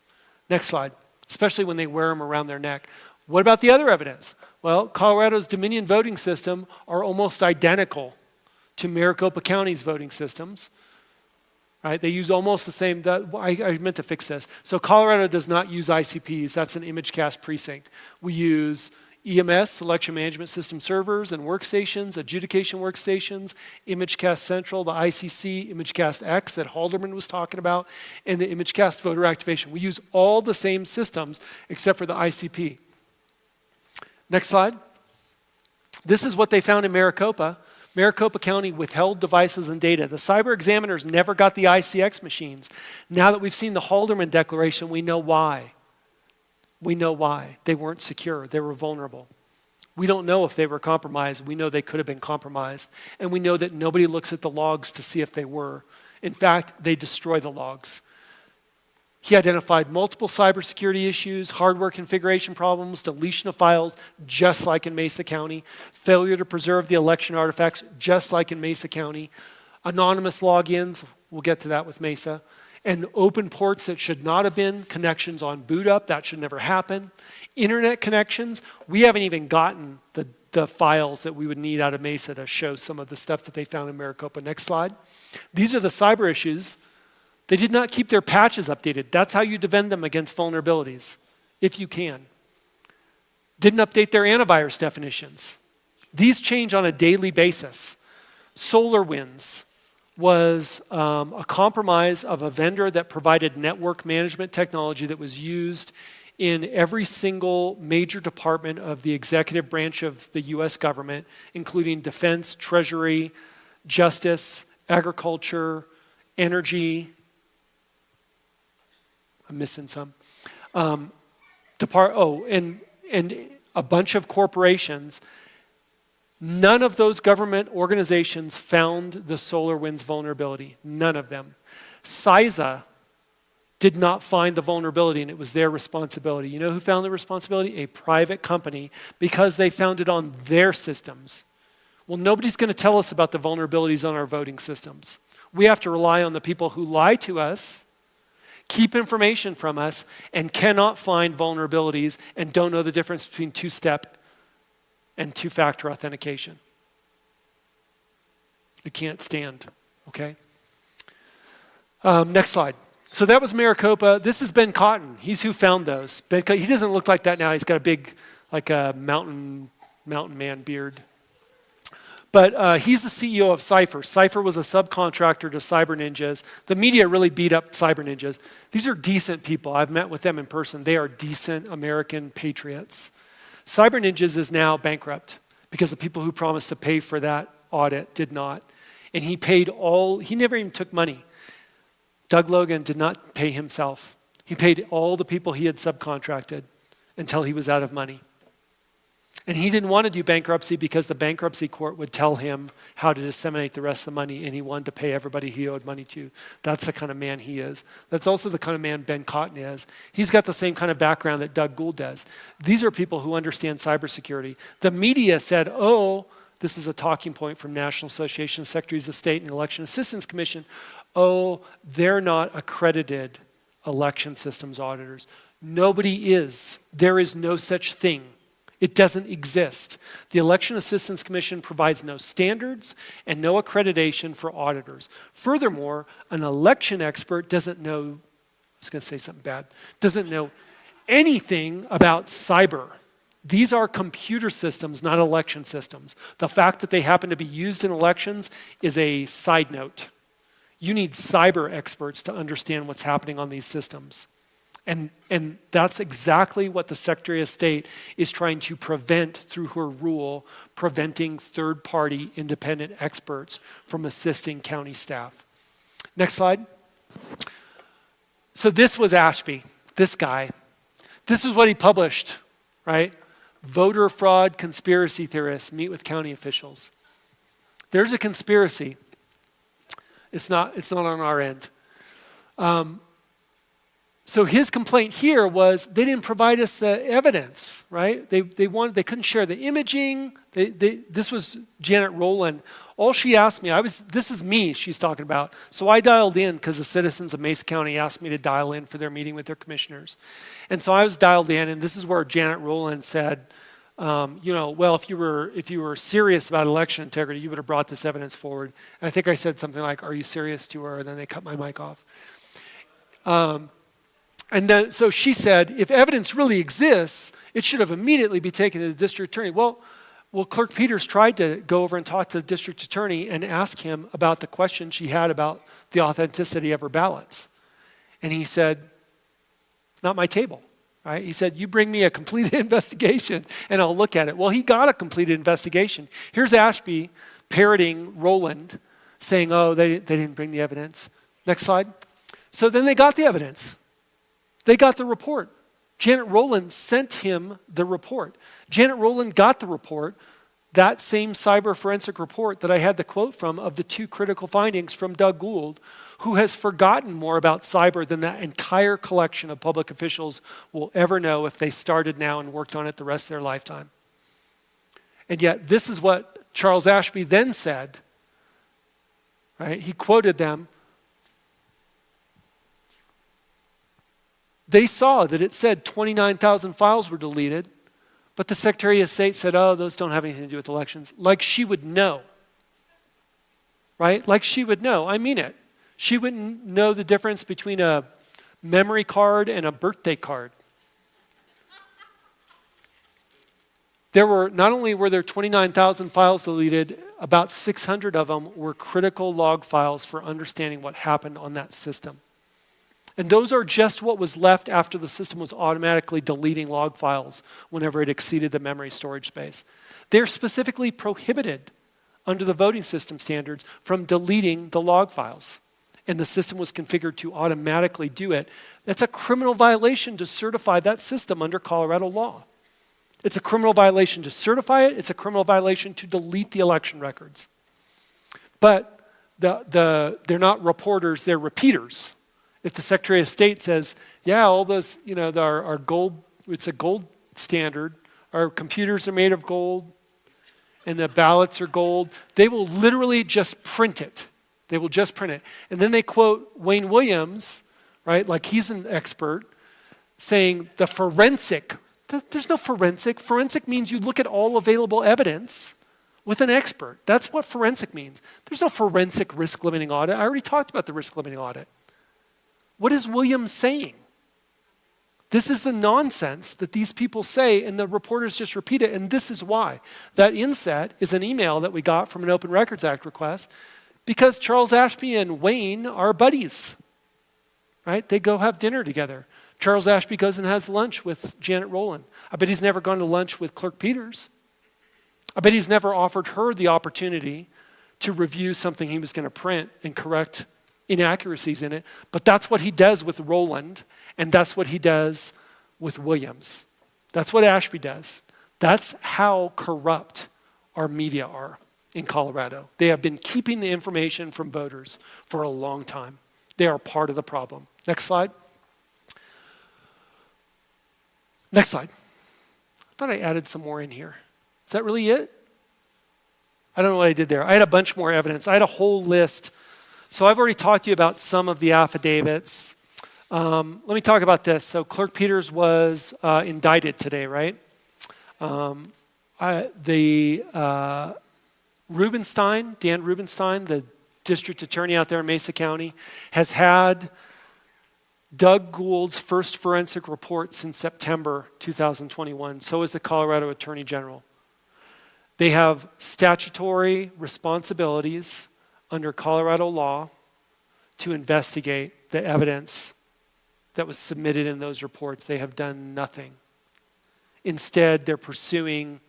Next slide, especially when they wear them around their neck. What about the other evidence? Well, Colorado's Dominion voting system are almost identical to Maricopa County's voting systems. Right? They use almost the same, I meant to fix this. So Colorado does not use ICPs, that's an ImageCast precinct. We use EMS, election management system servers and workstations, adjudication workstations, ImageCast Central, the ICC, ImageCast X that Halderman was talking about, and the ImageCast voter activation. We use all the same systems except for the ICP. Next slide. This is what they found in Maricopa. Maricopa County withheld devices and data. The cyber examiners never got the ICX machines. Now that we've seen the Halderman declaration, we know why. We know why. They weren't secure. They were vulnerable. We don't know if they were compromised. We know they could have been compromised. And we know that nobody looks at the logs to see if they were. In fact, they destroy the logs. He identified multiple cybersecurity issues, hardware configuration problems, deletion of files, just like in Mesa County, failure to preserve the election artifacts, just like in Mesa County, anonymous logins, we'll get to that with Mesa, and open ports that should not have been, connections on boot up, that should never happen. Internet connections, we haven't even gotten the files that we would need out of Mesa to show some of the stuff that they found in Maricopa. Next slide. These are the cyber issues. They did not keep their patches updated. That's how you defend them against vulnerabilities, if you can. Didn't update their antivirus definitions. These change on a daily basis. SolarWinds was a compromise of a vendor that provided network management technology that was used in every single major department of the executive branch of the US government, including defense, treasury, justice, agriculture, energy. I'm missing some. And a bunch of corporations. None of those government organizations found the SolarWinds vulnerability. None of them. CISA did not find the vulnerability, and it was their responsibility. You know who found the responsibility? A private company, because they found it on their systems. Well, nobody's going to tell us about the vulnerabilities on our voting systems. We have to rely on the people who lie to us, keep information from us, and cannot find vulnerabilities and don't know the difference between two-step and two-factor authentication. It can't stand, okay? Next slide. So that was Maricopa. This is Ben Cotton. He's who found those. He doesn't look like that now. He's got a big, like a mountain man beard. But he's the CEO of Cypher. Cypher was a subcontractor to Cyber Ninjas. The media really beat up Cyber Ninjas. These are decent people. I've met with them in person. They are decent American patriots. Cyber Ninjas is now bankrupt because the people who promised to pay for that audit did not. And he never even took money. Doug Logan did not pay himself. He paid all the people he had subcontracted until he was out of money. And he didn't want to do bankruptcy because the bankruptcy court would tell him how to disseminate the rest of the money, and he wanted to pay everybody he owed money to. That's the kind of man he is. That's also the kind of man Ben Cotton is. He's got the same kind of background that Doug Gould does. These are people who understand cybersecurity. The media said, oh, this is a talking point from National Association of Secretaries of State and Election Assistance Commission. Oh, they're not accredited election systems auditors. Nobody is. There is no such thing. It doesn't exist. The Election Assistance Commission provides no standards and no accreditation for auditors. Furthermore, an election expert doesn't know anything about cyber. These are computer systems, not election systems. The fact that they happen to be used in elections is a side note. You need cyber experts to understand what's happening on these systems. And that's exactly what the Secretary of State is trying to prevent through her rule, preventing third-party independent experts from assisting county staff. Next slide. So this was Ashby, this guy. This is what he published, right? Voter fraud conspiracy theorists meet with county officials. There's a conspiracy. It's not on our end. So his complaint here was they didn't provide us the evidence, right? They couldn't share the imaging. This was Janet Rowland. All she asked me, this is me she's talking about. So I dialed in because the citizens of Mesa County asked me to dial in for their meeting with their commissioners. And so I was dialed in, and this is where Janet Rowland said, well, if you were serious about election integrity, you would have brought this evidence forward. And I think I said something like, "Are you serious?" to her, and then they cut my mic off. And then, so she said, if evidence really exists, it should have immediately be taken to the district attorney. Well, Clerk Peters tried to go over and talk to the district attorney and ask him about the question she had about the authenticity of her ballots. And he said, not my table, right? He said, you bring me a completed investigation and I'll look at it. Well, he got a completed investigation. Here's Ashby parroting Rowland, saying, oh, they didn't bring the evidence. Next slide. So then they got the evidence. They got the report. Janet Rowland sent him the report. Janet Rowland got the report, that same cyber forensic report that I had the quote from of the two critical findings from Doug Gould, who has forgotten more about cyber than that entire collection of public officials will ever know if they started now and worked on it the rest of their lifetime. And yet this is what Charles Ashby then said, right? He quoted them. They saw that it said 29,000 files were deleted, but the Secretary of State said, oh, those don't have anything to do with elections. Like she would know, right? Like she would know. I mean it. She wouldn't know the difference between a memory card and a birthday card. Not only were there 29,000 files deleted, about 600 of them were critical log files for understanding what happened on that system. And those are just what was left after the system was automatically deleting log files whenever it exceeded the memory storage space. They're specifically prohibited under the voting system standards from deleting the log files. And the system was configured to automatically do it. That's a criminal violation to certify that system under Colorado law. It's a criminal violation to certify it. It's a criminal violation to delete the election records. But they're not reporters, they're repeaters. If the Secretary of State says, yeah, all those, our gold, it's a gold standard, our computers are made of gold, and the ballots are gold, they will literally just print it. They will just print it. And then they quote Wayne Williams, right, like he's an expert, saying the forensic. There's no forensic. Forensic means you look at all available evidence with an expert. That's what forensic means. There's no forensic risk limiting audit. I already talked about the risk limiting audit. What is Williams saying? This is the nonsense that these people say, and the reporters just repeat it, and this is why. That inset is an email that we got from an Open Records Act request because Charles Ashby and Wayne are buddies, right? They go have dinner together. Charles Ashby goes and has lunch with Janet Rowland. I bet he's never gone to lunch with Clerk Peters. I bet he's never offered her the opportunity to review something he was going to print and correct inaccuracies in it. But that's what he does with Rowland, and that's what he does with Williams. That's what Ashby does. That's how corrupt our media are in Colorado. They have been keeping the information from voters for a long time. They are part of the problem. Next slide. Next slide. I thought I added some more in here. Is that really it? I don't know what I did there. I had a bunch more evidence. I had a whole list. So I've already talked to you about some of the affidavits. Let me talk about this. So Clerk Peters was indicted today, right? Rubenstein, Dan Rubenstein, the district attorney out there in Mesa County, has had Doug Gould's first forensic report since September 2021. So is the Colorado Attorney General. They have statutory responsibilities under Colorado law to investigate the evidence that was submitted in those reports. They have done nothing. Instead, they're pursuing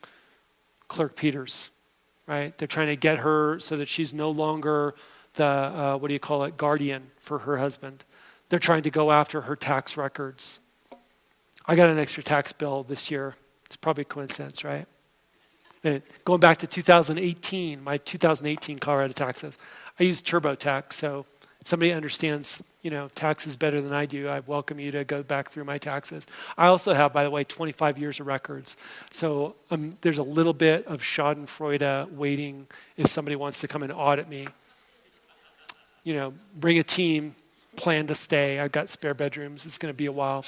Clerk Peters, right? They're trying to get her so that she's no longer the, guardian for her husband. They're trying to go after her tax records. I got an extra tax bill this year. It's probably a coincidence, right? And going back to 2018, my 2018 Colorado taxes, I use TurboTax, so if somebody understands, taxes better than I do, I welcome you to go back through my taxes. I also have, by the way, 25 years of records. So there's a little bit of schadenfreude waiting if somebody wants to come and audit me. Bring a team, plan to stay. I've got spare bedrooms. It's going to be a while.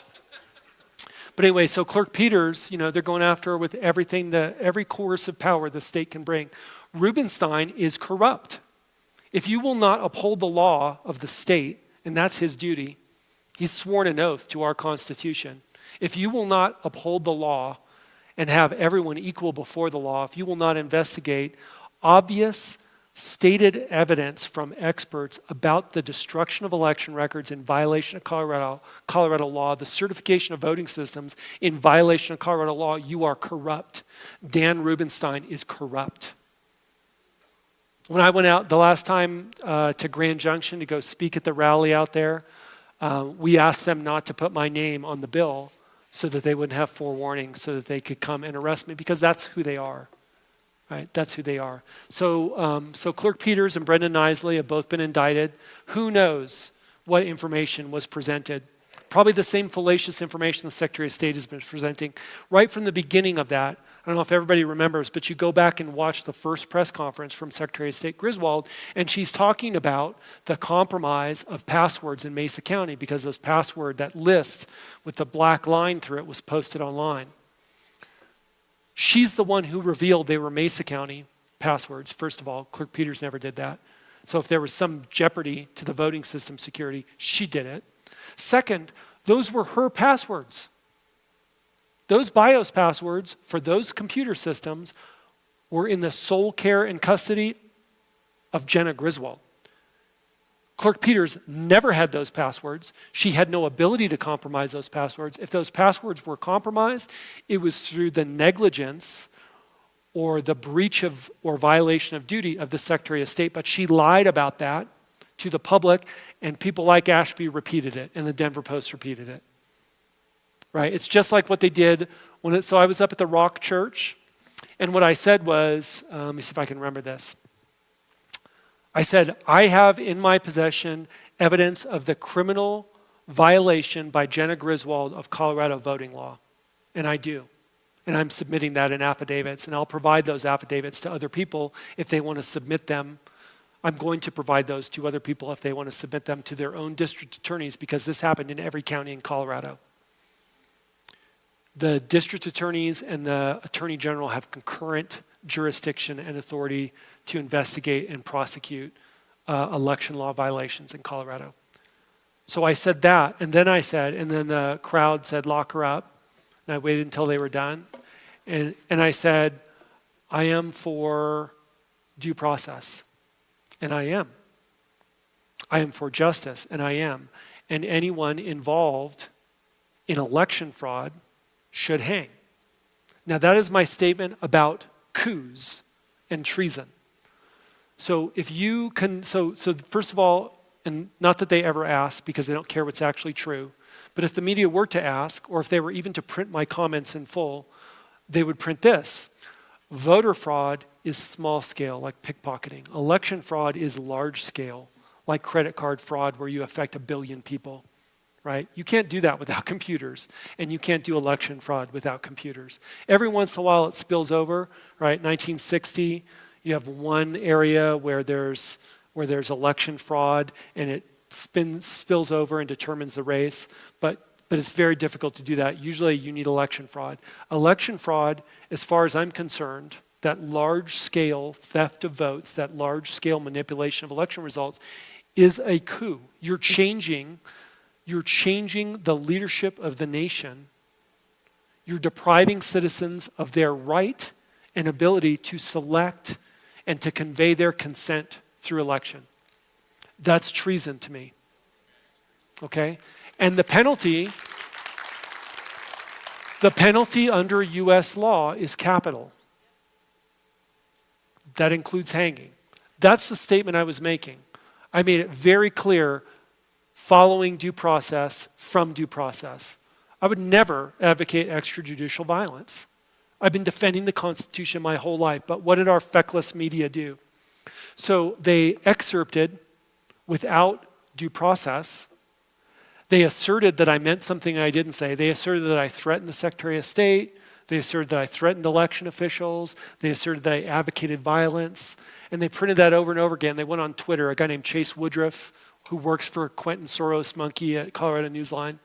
But anyway, so Clerk Peters, they're going after her with everything, every coercive power the state can bring. Rubenstein is corrupt. If you will not uphold the law of the state, and that's his duty, he's sworn an oath to our Constitution. If you will not uphold the law and have everyone equal before the law, if you will not investigate obvious stated evidence from experts about the destruction of election records in violation of Colorado law, the certification of voting systems in violation of Colorado law, you are corrupt. Dan Rubenstein is corrupt. When I went out the last time to Grand Junction to go speak at the rally out there, we asked them not to put my name on the bill so that they wouldn't have forewarning, so that they could come and arrest me, because that's who they are. Right, that's who they are. So Clerk Peters and Brendan Nisley have both been indicted. Who knows what information was presented? Probably the same fallacious information the Secretary of State has been presenting right from the beginning of that. I don't know if everybody remembers, but you go back and watch the first press conference from Secretary of State Griswold, and she's talking about the compromise of passwords in Mesa County, because those password, that list with the black line through it, was posted online. She's the one who revealed they were Mesa County passwords. First of all, Clerk Peters never did that. So if there was some jeopardy to the voting system security, she did it. Second, those were her passwords. Those BIOS passwords for those computer systems were in the sole care and custody of Jenna Griswold. Clerk Peters never had those passwords. She had no ability to compromise those passwords. If those passwords were compromised, it was through the negligence or the breach of or violation of duty of the Secretary of State, but she lied about that to the public, and people like Ashby repeated it, and the Denver Post repeated it. Right? It's just like what they did so I was up at the Rock Church, and what I said was, let me see if I can remember this. I said, I have in my possession evidence of the criminal violation by Jenna Griswold of Colorado voting law, and I do. And I'm submitting that in affidavits, and I'll provide those affidavits to other people if they want to submit them. I'm going to provide those to other people if they want to submit them to their own district attorneys, because this happened in every county in Colorado. The district attorneys and the attorney general have concurrent jurisdiction and authority to investigate and prosecute election law violations in Colorado. So I said that, and then the crowd said, lock her up. And I waited until they were done. And I said, I am for due process. And I am. I am for justice, and I am. And anyone involved in election fraud should hang. Now that is my statement about coups and treason. So if you can, so first of all, and not that they ever ask because they don't care what's actually true, but if the media were to ask, or if they were even to print my comments in full, they would print this. Voter fraud is small scale, like pickpocketing. Election fraud is large scale, like credit card fraud, where you affect 1 billion people, right? You can't do that without computers, and you can't do election fraud without computers. Every once in a while it spills over, right? 1960, you have one area where there's election fraud, and it spills over and determines the race, but it's very difficult to do that. Usually you need election fraud. Election fraud, as far as I'm concerned, that large-scale theft of votes, that large-scale manipulation of election results, is a coup. You're changing the leadership of the nation. You're depriving citizens of their right and ability to select and to convey their consent through election. That's treason to me. Okay? And the penalty under U.S. law is capital. That includes hanging. That's the statement I was making. I made it very clear, following due process from due process. I would never advocate extrajudicial violence. I've been defending the Constitution my whole life, but what did our feckless media do? So they excerpted without due process. They asserted that I meant something I didn't say. They asserted that I threatened the Secretary of State. They asserted that I threatened election officials. They asserted that I advocated violence. And they printed that over and over again. They went on Twitter, a guy named Chase Woodruff, who works for Quentin Soros Monkey at Colorado Newsline.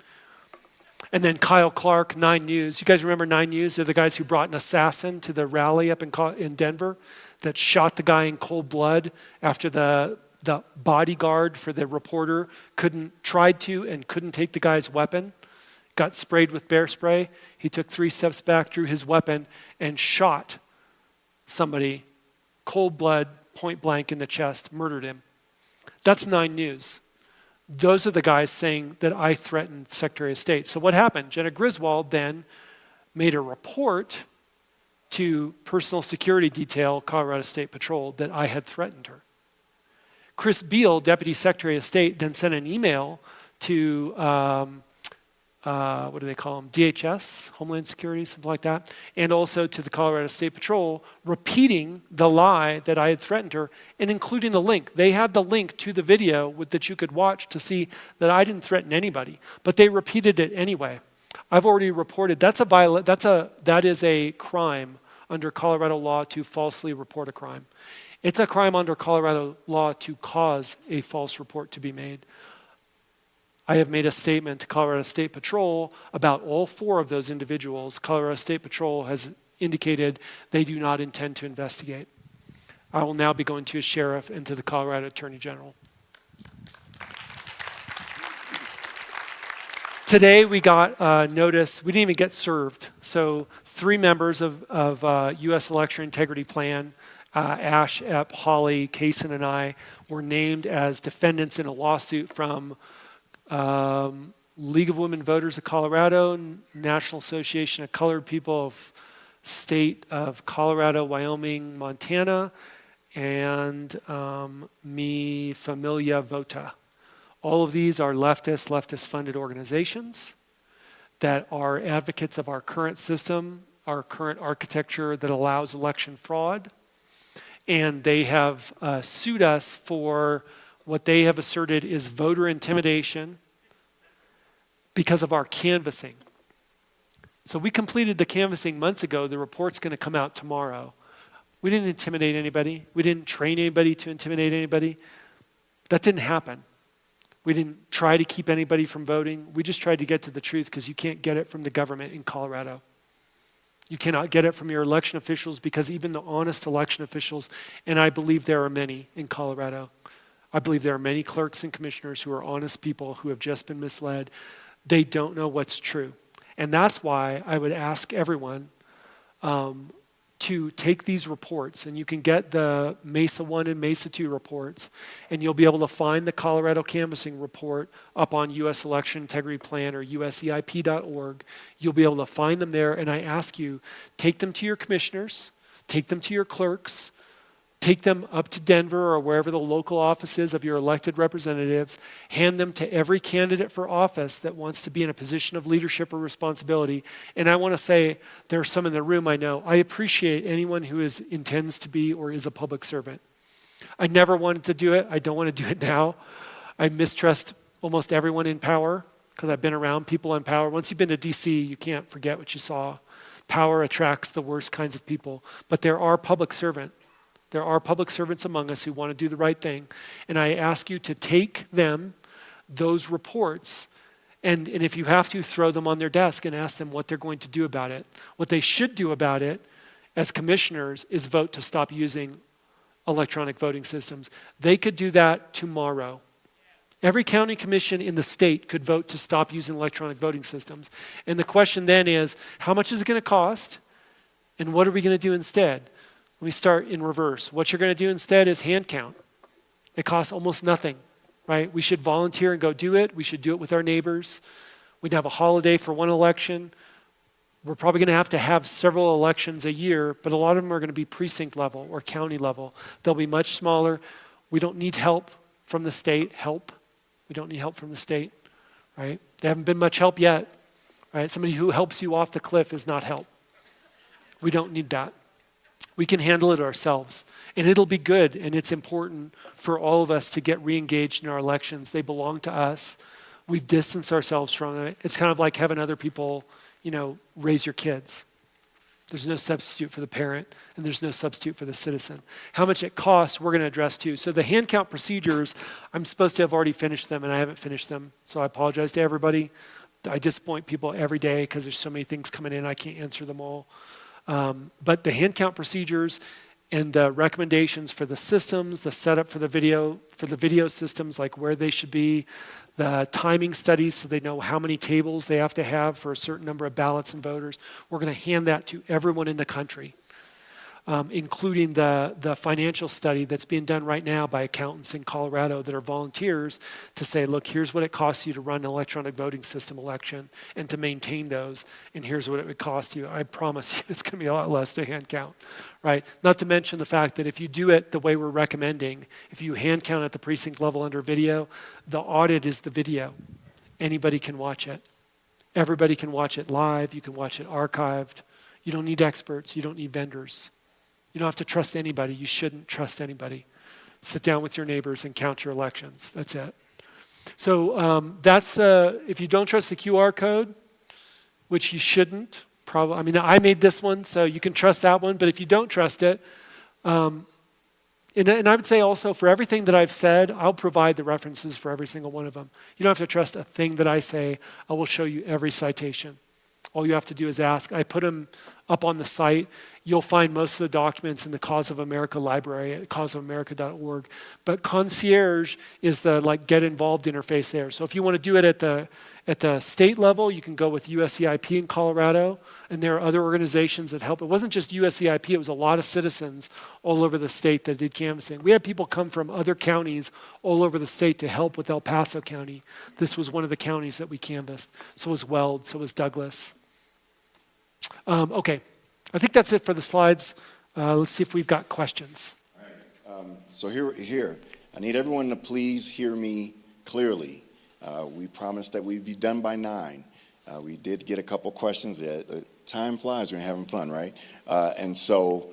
And then Kyle Clark, 9 News. You guys remember 9 News? They're the guys who brought an assassin to the rally up in Denver that shot the guy in cold blood after the bodyguard for the reporter tried to and couldn't take the guy's weapon, got sprayed with bear spray. He took 3 steps back, drew his weapon, and shot somebody, cold blood, point blank in the chest, murdered him. That's 9 News. Those are the guys saying that I threatened Secretary of State. So what happened? Jenna Griswold then made a report to Personal Security Detail, Colorado State Patrol, that I had threatened her. Chris Beal, Deputy Secretary of State, then sent an email to, what do they call them? DHS, Homeland Security, something like that, and also to the Colorado State Patrol, repeating the lie that I had threatened her and including the link. They had the link to the video that you could watch to see that I didn't threaten anybody, but they repeated it anyway. I've already reported that is a crime under Colorado law to falsely report a crime. It's a crime under Colorado law to cause a false report to be made. I have made a statement to Colorado State Patrol about all 4 of those individuals. Colorado State Patrol has indicated they do not intend to investigate. I will now be going to a sheriff and to the Colorado Attorney General. Today we got notice, we didn't even get served. So 3 members of U.S. Election Integrity Plan, Ash, Epp, Holly, Kaysen, and I were named as defendants in a lawsuit from League of Women Voters of Colorado, National Association of Colored People of state of Colorado, Wyoming, Montana, and Mi Familia Vota. All of these are leftist-funded organizations that are advocates of our current system, our current architecture that allows election fraud. And they have sued us for what they have asserted is voter intimidation because of our canvassing. So we completed the canvassing months ago. The report's going to come out tomorrow. We didn't intimidate anybody. We didn't train anybody to intimidate anybody. That didn't happen. We didn't try to keep anybody from voting. We just tried to get to the truth because you can't get it from the government in Colorado. You cannot get it from your election officials because even the honest election officials, and I believe there are many in Colorado, I believe there are many clerks and commissioners who are honest people who have just been misled. They don't know what's true. And that's why I would ask everyone to take these reports, and you can get the Mesa 1 and Mesa 2 reports, and you'll be able to find the Colorado Canvassing Report up on U.S. Election Integrity Plan or useip.org. You'll be able to find them there, and I ask you, take them to your commissioners, take them to your clerks, take them up to Denver or wherever the local office is of your elected representatives, hand them to every candidate for office that wants to be in a position of leadership or responsibility. And I want to say, there are some in the room I know, I appreciate anyone who intends to be or is a public servant. I never wanted to do it. I don't want to do it now. I mistrust almost everyone in power because I've been around people in power. Once you've been to DC, you can't forget what you saw. Power attracts the worst kinds of people. But there are public servants. There are public servants among us who want to do the right thing. And I ask you to take those reports, and if you have to, throw them on their desk and ask them what they're going to do about it. What they should do about it as commissioners is vote to stop using electronic voting systems. They could do that tomorrow. Every county commission in the state could vote to stop using electronic voting systems. And the question then is, how much is it going to cost? And what are we going to do instead? Let me start in reverse. What you're going to do instead is hand count. It costs almost nothing, right? We should volunteer and go do it. We should do it with our neighbors. We'd have a holiday for one election. We're probably going to have several elections a year, but a lot of them are going to be precinct level or county level. They'll be much smaller. We don't need help from the state. We don't need help from the state, right? They haven't been much help yet, right? Somebody who helps you off the cliff is not help. We don't need that. We can handle it ourselves. And it'll be good, and it's important for all of us to get re-engaged in our elections. They belong to us. We've distanced ourselves from it. It's kind of like having other people, raise your kids. There's no substitute for the parent, and there's no substitute for the citizen. How much it costs, we're going to address too. So the hand count procedures, I'm supposed to have already finished them, and I haven't finished them. So I apologize to everybody. I disappoint people every day because there's so many things coming in, I can't answer them all. But the hand count procedures and the recommendations for the systems, the setup for the video systems, like where they should be, the timing studies so they know how many tables they have to have for a certain number of ballots and voters. We're going to hand that to everyone in the country, including the financial study that's being done right now by accountants in Colorado that are volunteers to say, look, here's what it costs you to run an electronic voting system election and to maintain those, and here's what it would cost you. I promise you it's going to be a lot less to hand count, right? Not to mention the fact that if you do it the way we're recommending, if you hand count at the precinct level under video, the audit is the video. Anybody can watch it. Everybody can watch it live. You can watch it archived. You don't need experts. You don't need vendors. You don't have to trust anybody. You shouldn't trust anybody. Sit down with your neighbors and count your elections. That's it. So if you don't trust the QR code, which you shouldn't, I made this one, so you can trust that one, but if you don't trust it, and I would say also for everything that I've said, I'll provide the references for every single one of them. You don't have to trust a thing that I say. I will show you every citation. All you have to do is ask. I put them up on the site. You'll find most of the documents in the Cause of America library at causeofamerica.org. But Concierge is the get involved interface there. So if you want to do it at the state level, you can go with USEIP in Colorado, and there are other organizations that help. It wasn't just USEIP, it was a lot of citizens all over the state that did canvassing. We had people come from other counties all over the state to help with El Paso County. This was one of the counties that we canvassed. So was Weld, so was Douglas. Okay, I think that's it for the slides. Let's see if we've got questions. So here, I need everyone to please hear me clearly. We promised that we'd be done by 9. We did get a couple questions. Time flies when you're having fun, right? And so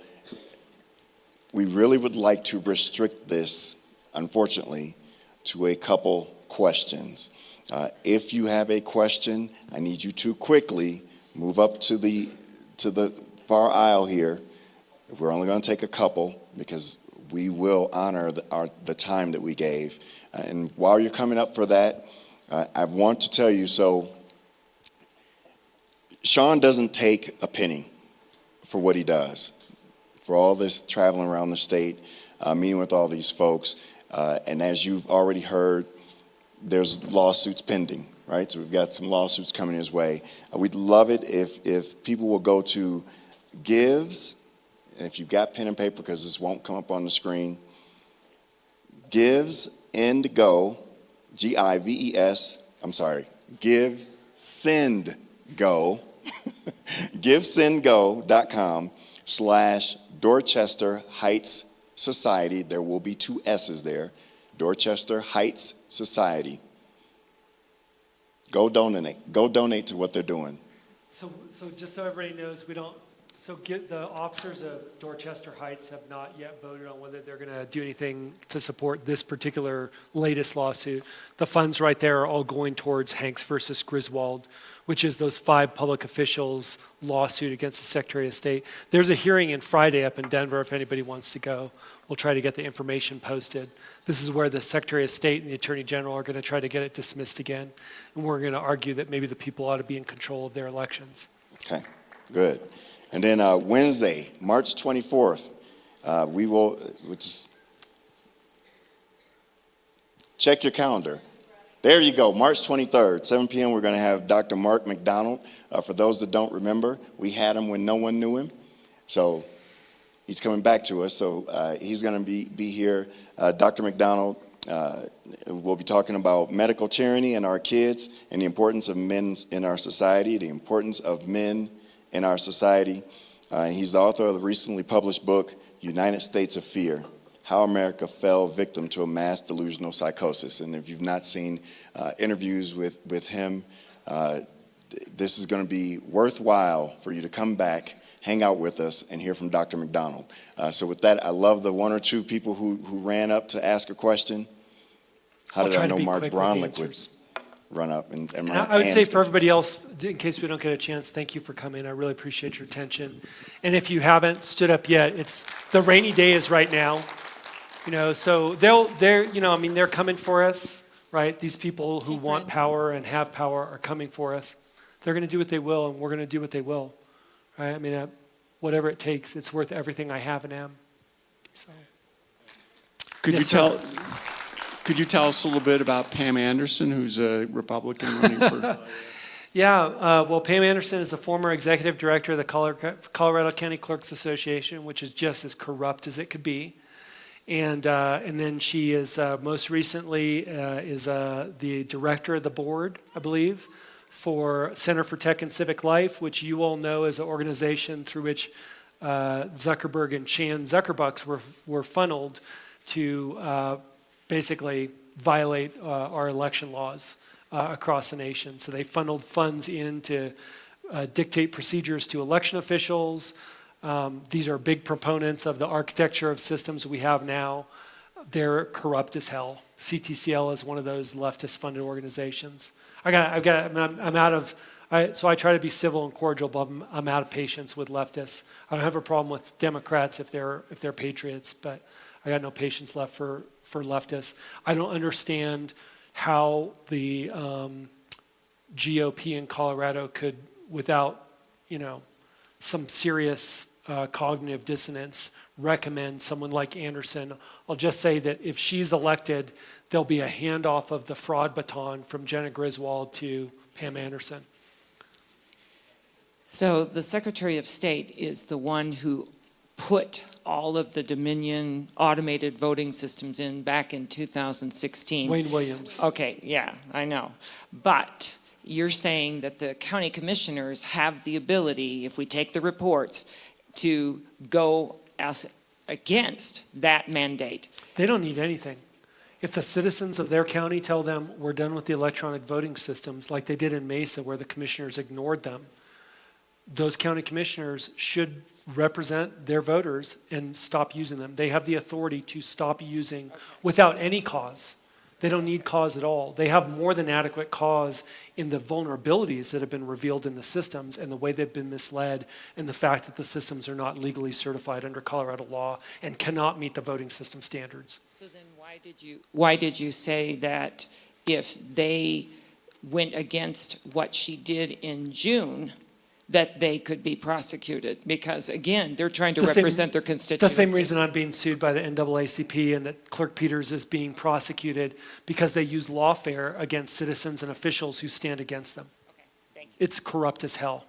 we really would like to restrict this, unfortunately, to a couple questions. If you have a question, I need you to quickly move up to the far aisle here. We're only going to take a couple because we will honor the time that we gave. And while you're coming up for that, I want to tell you, so Shawn doesn't take a penny for what he does, for all this traveling around the state, meeting with all these folks. And as you've already heard, there's lawsuits pending, right? So we've got some lawsuits coming his way. We'd love it if people will go to Gives, and if you've got pen and paper, because this won't come up on the screen, Gives and Go, G-I-V-E-S, I'm sorry, Give Send Go, givesendgo.com/Dorchester Heights Society. There will be 2 S's there. Dorchester Heights Society. Go donate to what they're doing. So just so everybody knows, the officers of Dorchester Heights have not yet voted on whether they're going to do anything to support this particular latest lawsuit. The funds right there are all going towards Hanks versus Griswold, which is those 5 public officials lawsuit against the Secretary of State. There's a hearing in Friday up in Denver if anybody wants to go. We'll try to get the information posted. This is where the Secretary of State and the Attorney General are going to try to get it dismissed again. And we're going to argue that maybe the people ought to be in control of their elections. Okay, good. And then Wednesday, March 24th, we will, check your calendar. There you go, March 23rd, 7 p.m. We're going to have Dr. Mark McDonald. For those that don't remember, we had him when no one knew him. So he's coming back to us. So he's going to be here. Dr. McDonald will be talking about medical tyranny in our kids and the importance of men in our society, the importance of men in our society. He's the author of the recently published book, United States of Fear: How America Fell Victim to a Mass Delusional Psychosis. And if you've not seen interviews with him, this is going to be worthwhile for you to come back, hang out with us, and hear from Dr. McDonald. So with that, I love the 1 or 2 people who ran up to ask a question. How did I know Mark Bronlick would run up and I would say for everybody else, in case we don't get a chance, thank you for coming. I really appreciate your attention. And if you haven't stood up yet, the rainy day is right now. So they're coming for us, right? These people who want power and have power are coming for us. They're going to do what they will, and we're going to do what they will, right? Whatever it takes, it's worth everything I have and am. So. Could you tell us a little bit about Pam Anderson, who's a Republican running for? Yeah, well, Pam Anderson is the former executive director of the Colorado County Clerks Association, which is just as corrupt as it could be. And then she is most recently is the director of the board, I believe, for Center for Tech and Civic Life, which you all know is an organization through which Zuckerberg and Chan Zuckerbucks were funneled to basically violate our election laws across the nation. So they funneled funds in to dictate procedures to election officials. These are big proponents of the architecture of systems we have now. They're corrupt as hell. CTCL is one of those leftist-funded organizations. So I try to be civil and cordial, but I'm out of patience with leftists. I don't have a problem with Democrats if they're patriots, but I got no patience left for leftists. I don't understand how the GOP in Colorado could, without some serious cognitive dissonance, recommend someone like Anderson. I'll just say that if she's elected, there'll be a handoff of the fraud baton from Jenna Griswold to Pam Anderson. So the Secretary of State is the one who put all of the Dominion automated voting systems in back in 2016. Wayne Williams. Okay, yeah, I know. But you're saying that the county commissioners have the ability, if we take the reports, to go against that mandate. They don't need anything. If the citizens of their county tell them we're done with the electronic voting systems, like they did in Mesa where the commissioners ignored them, those county commissioners should represent their voters and stop using them. They have the authority to stop using without any cause. They don't need cause at all. They have more than adequate cause in the vulnerabilities that have been revealed in the systems and the way they've been misled and the fact that the systems are not legally certified under Colorado law and cannot meet the voting system standards. So then why did you say that if they went against what she did in June, that they could be prosecuted? Because again, they're trying to represent their constituency. The same reason I'm being sued by the NAACP and that Clerk Peters is being prosecuted because they use lawfare against citizens and officials who stand against them. Okay, thank you. It's corrupt as hell.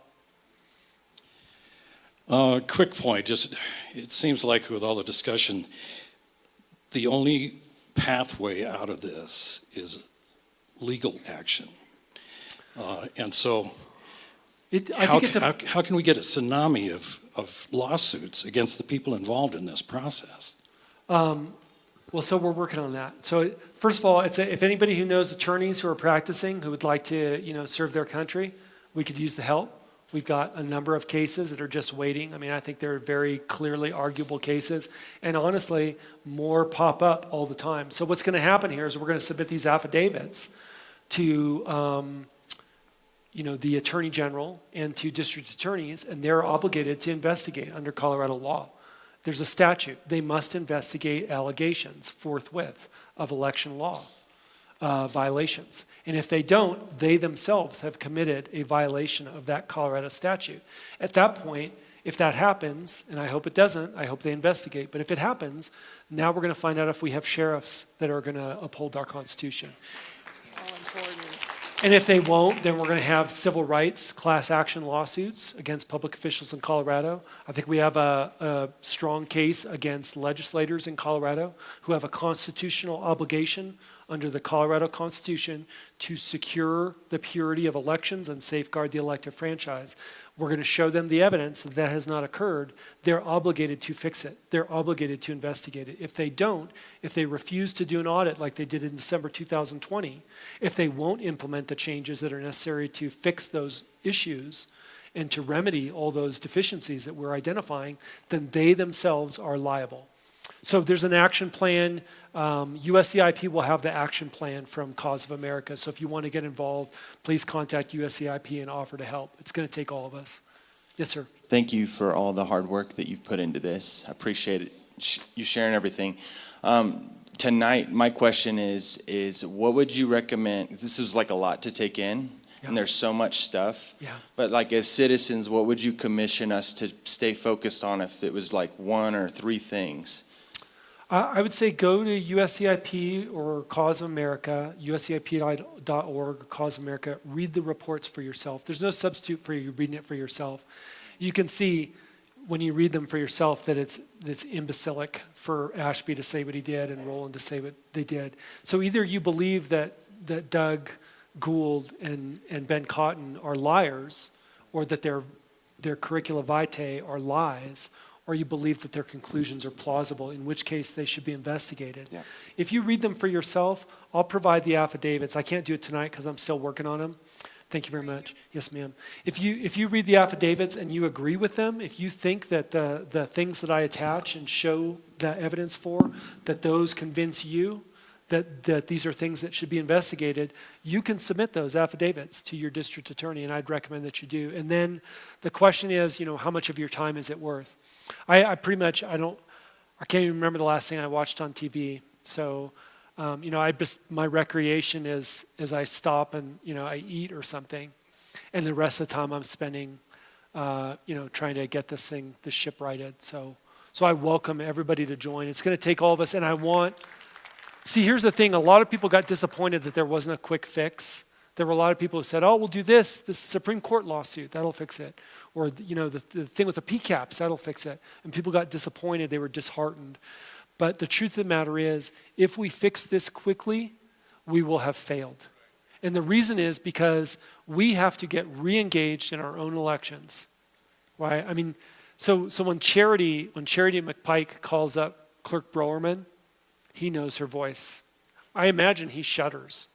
Quick point, just, it seems like with all the discussion, the only pathway out of this is legal action. And so how can we get a tsunami of lawsuits against the people involved in this process? Well, so we're working on that. So first of all, if anybody who knows attorneys who are practicing who would like to, serve their country, we could use the help. We've got a number of cases that are just waiting. I mean, I think they're very clearly arguable cases. And honestly, more pop up all the time. So what's going to happen here is we're going to submit these affidavits to the Attorney General and to district attorneys, and they're obligated to investigate under Colorado law. There's a statute. They must investigate allegations forthwith of election law violations. And if they don't, they themselves have committed a violation of that Colorado statute. At that point, if that happens, and I hope it doesn't, I hope they investigate, but if it happens, now we're going to find out if we have sheriffs that are going to uphold our Constitution. And if they won't, then we're going to have civil rights class action lawsuits against public officials in Colorado. I think we have a strong case against legislators in Colorado who have a constitutional obligation under the Colorado Constitution to secure the purity of elections and safeguard the elective franchise. We're going to show them the evidence that has not occurred. They're obligated to fix it. They're obligated to investigate it. If they don't, if they refuse to do an audit like they did in December 2020, if they won't implement the changes that are necessary to fix those issues and to remedy all those deficiencies that we're identifying, then they themselves are liable. So there's an action plan. USCIP will have the action plan from Cause of America. So if you want to get involved, please contact USCIP and offer to help. It's going to take all of us. Yes, sir. Thank you for all the hard work that you've put into this. I appreciate it, you sharing everything. Tonight, my question is what would you recommend? This is like a lot to take in, and there's so much stuff. Yeah. But like as citizens, what would you commission us to stay focused on if it was like one or three things? I would say go to USCIP or Cause of America, uscip.org or Cause of America. Read the reports for yourself. There's no substitute for you reading it for yourself. You can see when you read them for yourself that it's imbecilic for Ashby to say what he did and Roland to say what they did. So either you believe that Doug Gould and Ben Cotton are liars, or that their curricula vitae are lies, or you believe that their conclusions are plausible, in which case they should be investigated. Yeah. If you read them for yourself, I'll provide the affidavits. I can't do it tonight because I'm still working on them. Thank you very much. Yes, ma'am. If you read the affidavits and you agree with them, if you think that the things that I attach and show the evidence for, that those convince you that these are things that should be investigated, you can submit those affidavits to your district attorney, and I'd recommend that you do. And then the question is, how much of your time is it worth? I pretty much, I can't even remember the last thing I watched on TV. So, my recreation is I stop and, I eat or something. And the rest of the time I'm spending, trying to get this ship righted. So I welcome everybody to join. It's going to take all of us. And see, here's the thing. A lot of people got disappointed that there wasn't a quick fix. There were a lot of people who said, we'll do this Supreme Court lawsuit, that'll fix it. Or, the thing with the PCAPs, that'll fix it. And people got disappointed, they were disheartened. But the truth of the matter is, if we fix this quickly, we will have failed. And the reason is because we have to get re-engaged in our own elections, right? So when Charity McPike calls up Clerk Browerman, he knows her voice. I imagine he shudders.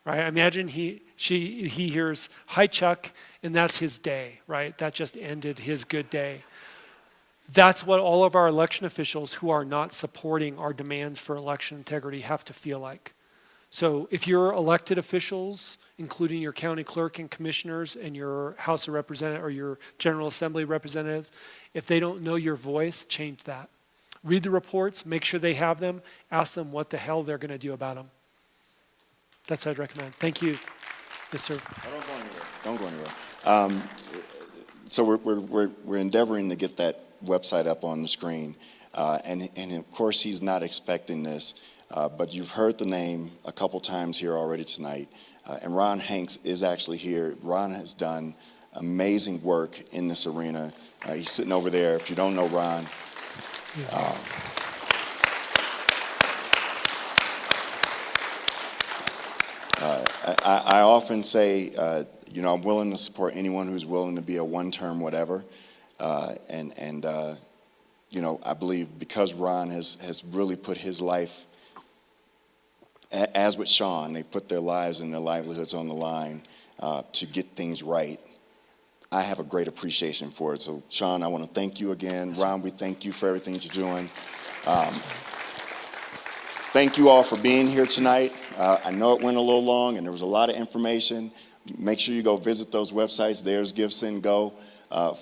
Right? I imagine he hears, "Hi, Chuck," and that's his day, right? That just ended his good day. That's what all of our election officials who are not supporting our demands for election integrity have to feel like. So if your elected officials, including your county clerk and commissioners and your House of Representatives or your General Assembly representatives, if they don't know your voice, change that. Read the reports, make sure they have them, ask them what the hell they're going to do about them. That's what I'd recommend. Thank you. Yes, sir. Don't go anywhere. So we're endeavoring to get that website up on the screen. And of course, he's not expecting this, but you've heard the name a couple times here already tonight. And Ron Hanks is actually here. Ron has done amazing work in this arena. He's sitting over there. If you don't know Ron, I often say, I'm willing to support anyone who's willing to be a one-term whatever. I believe because Ron has really put his life, as with Shawn, they put their lives and their livelihoods on the line to get things right. I have a great appreciation for it. So, Shawn, I want to thank you again. Ron, we thank you for everything that you're doing. Thank you all for being here tonight. I know it went a little long and there was a lot of information. Make sure you go visit those websites. There's Give, Send, Go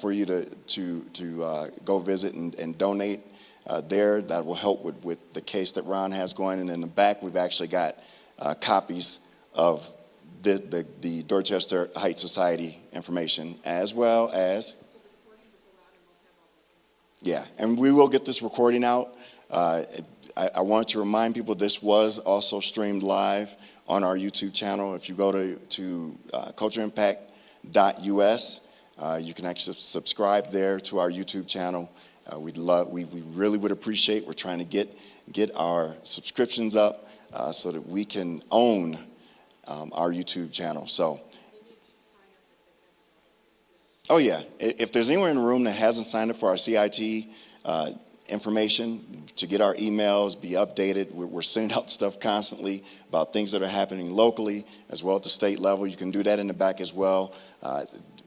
for you to go visit and donate there. That will help with the case that Ron has going. And in the back, we've actually got copies of the Dorchester Heights Society information, as well as, and we will get this recording out. I want to remind people this was also streamed live on our YouTube channel. If you go to cultureimpact.us, you can actually subscribe there to our YouTube channel. We really would appreciate. We're trying to get our subscriptions up so that we can own our YouTube channel. So, if there's anyone in the room that hasn't signed up for our CIT information to get our emails, be updated. We're sending out stuff constantly about things that are happening locally as well at the state level. You can do that in the back as well.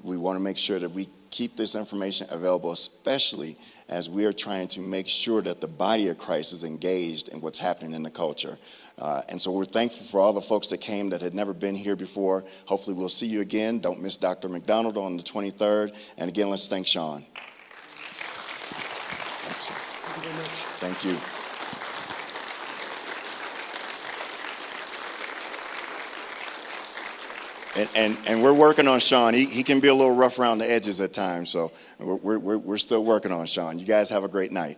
We want to make sure that we keep this information available, especially as we are trying to make sure that the body of Christ is engaged in what's happening in the culture. And so we're thankful for all the folks that came that had never been here before. Hopefully we'll see you again. Don't miss Dr. McDonald on the 23rd. And again, let's thank Shawn. Thank you very much. Thank you. And we're working on Shawn. He can be a little rough around the edges at times, so we're still working on Shawn. You guys have a great night.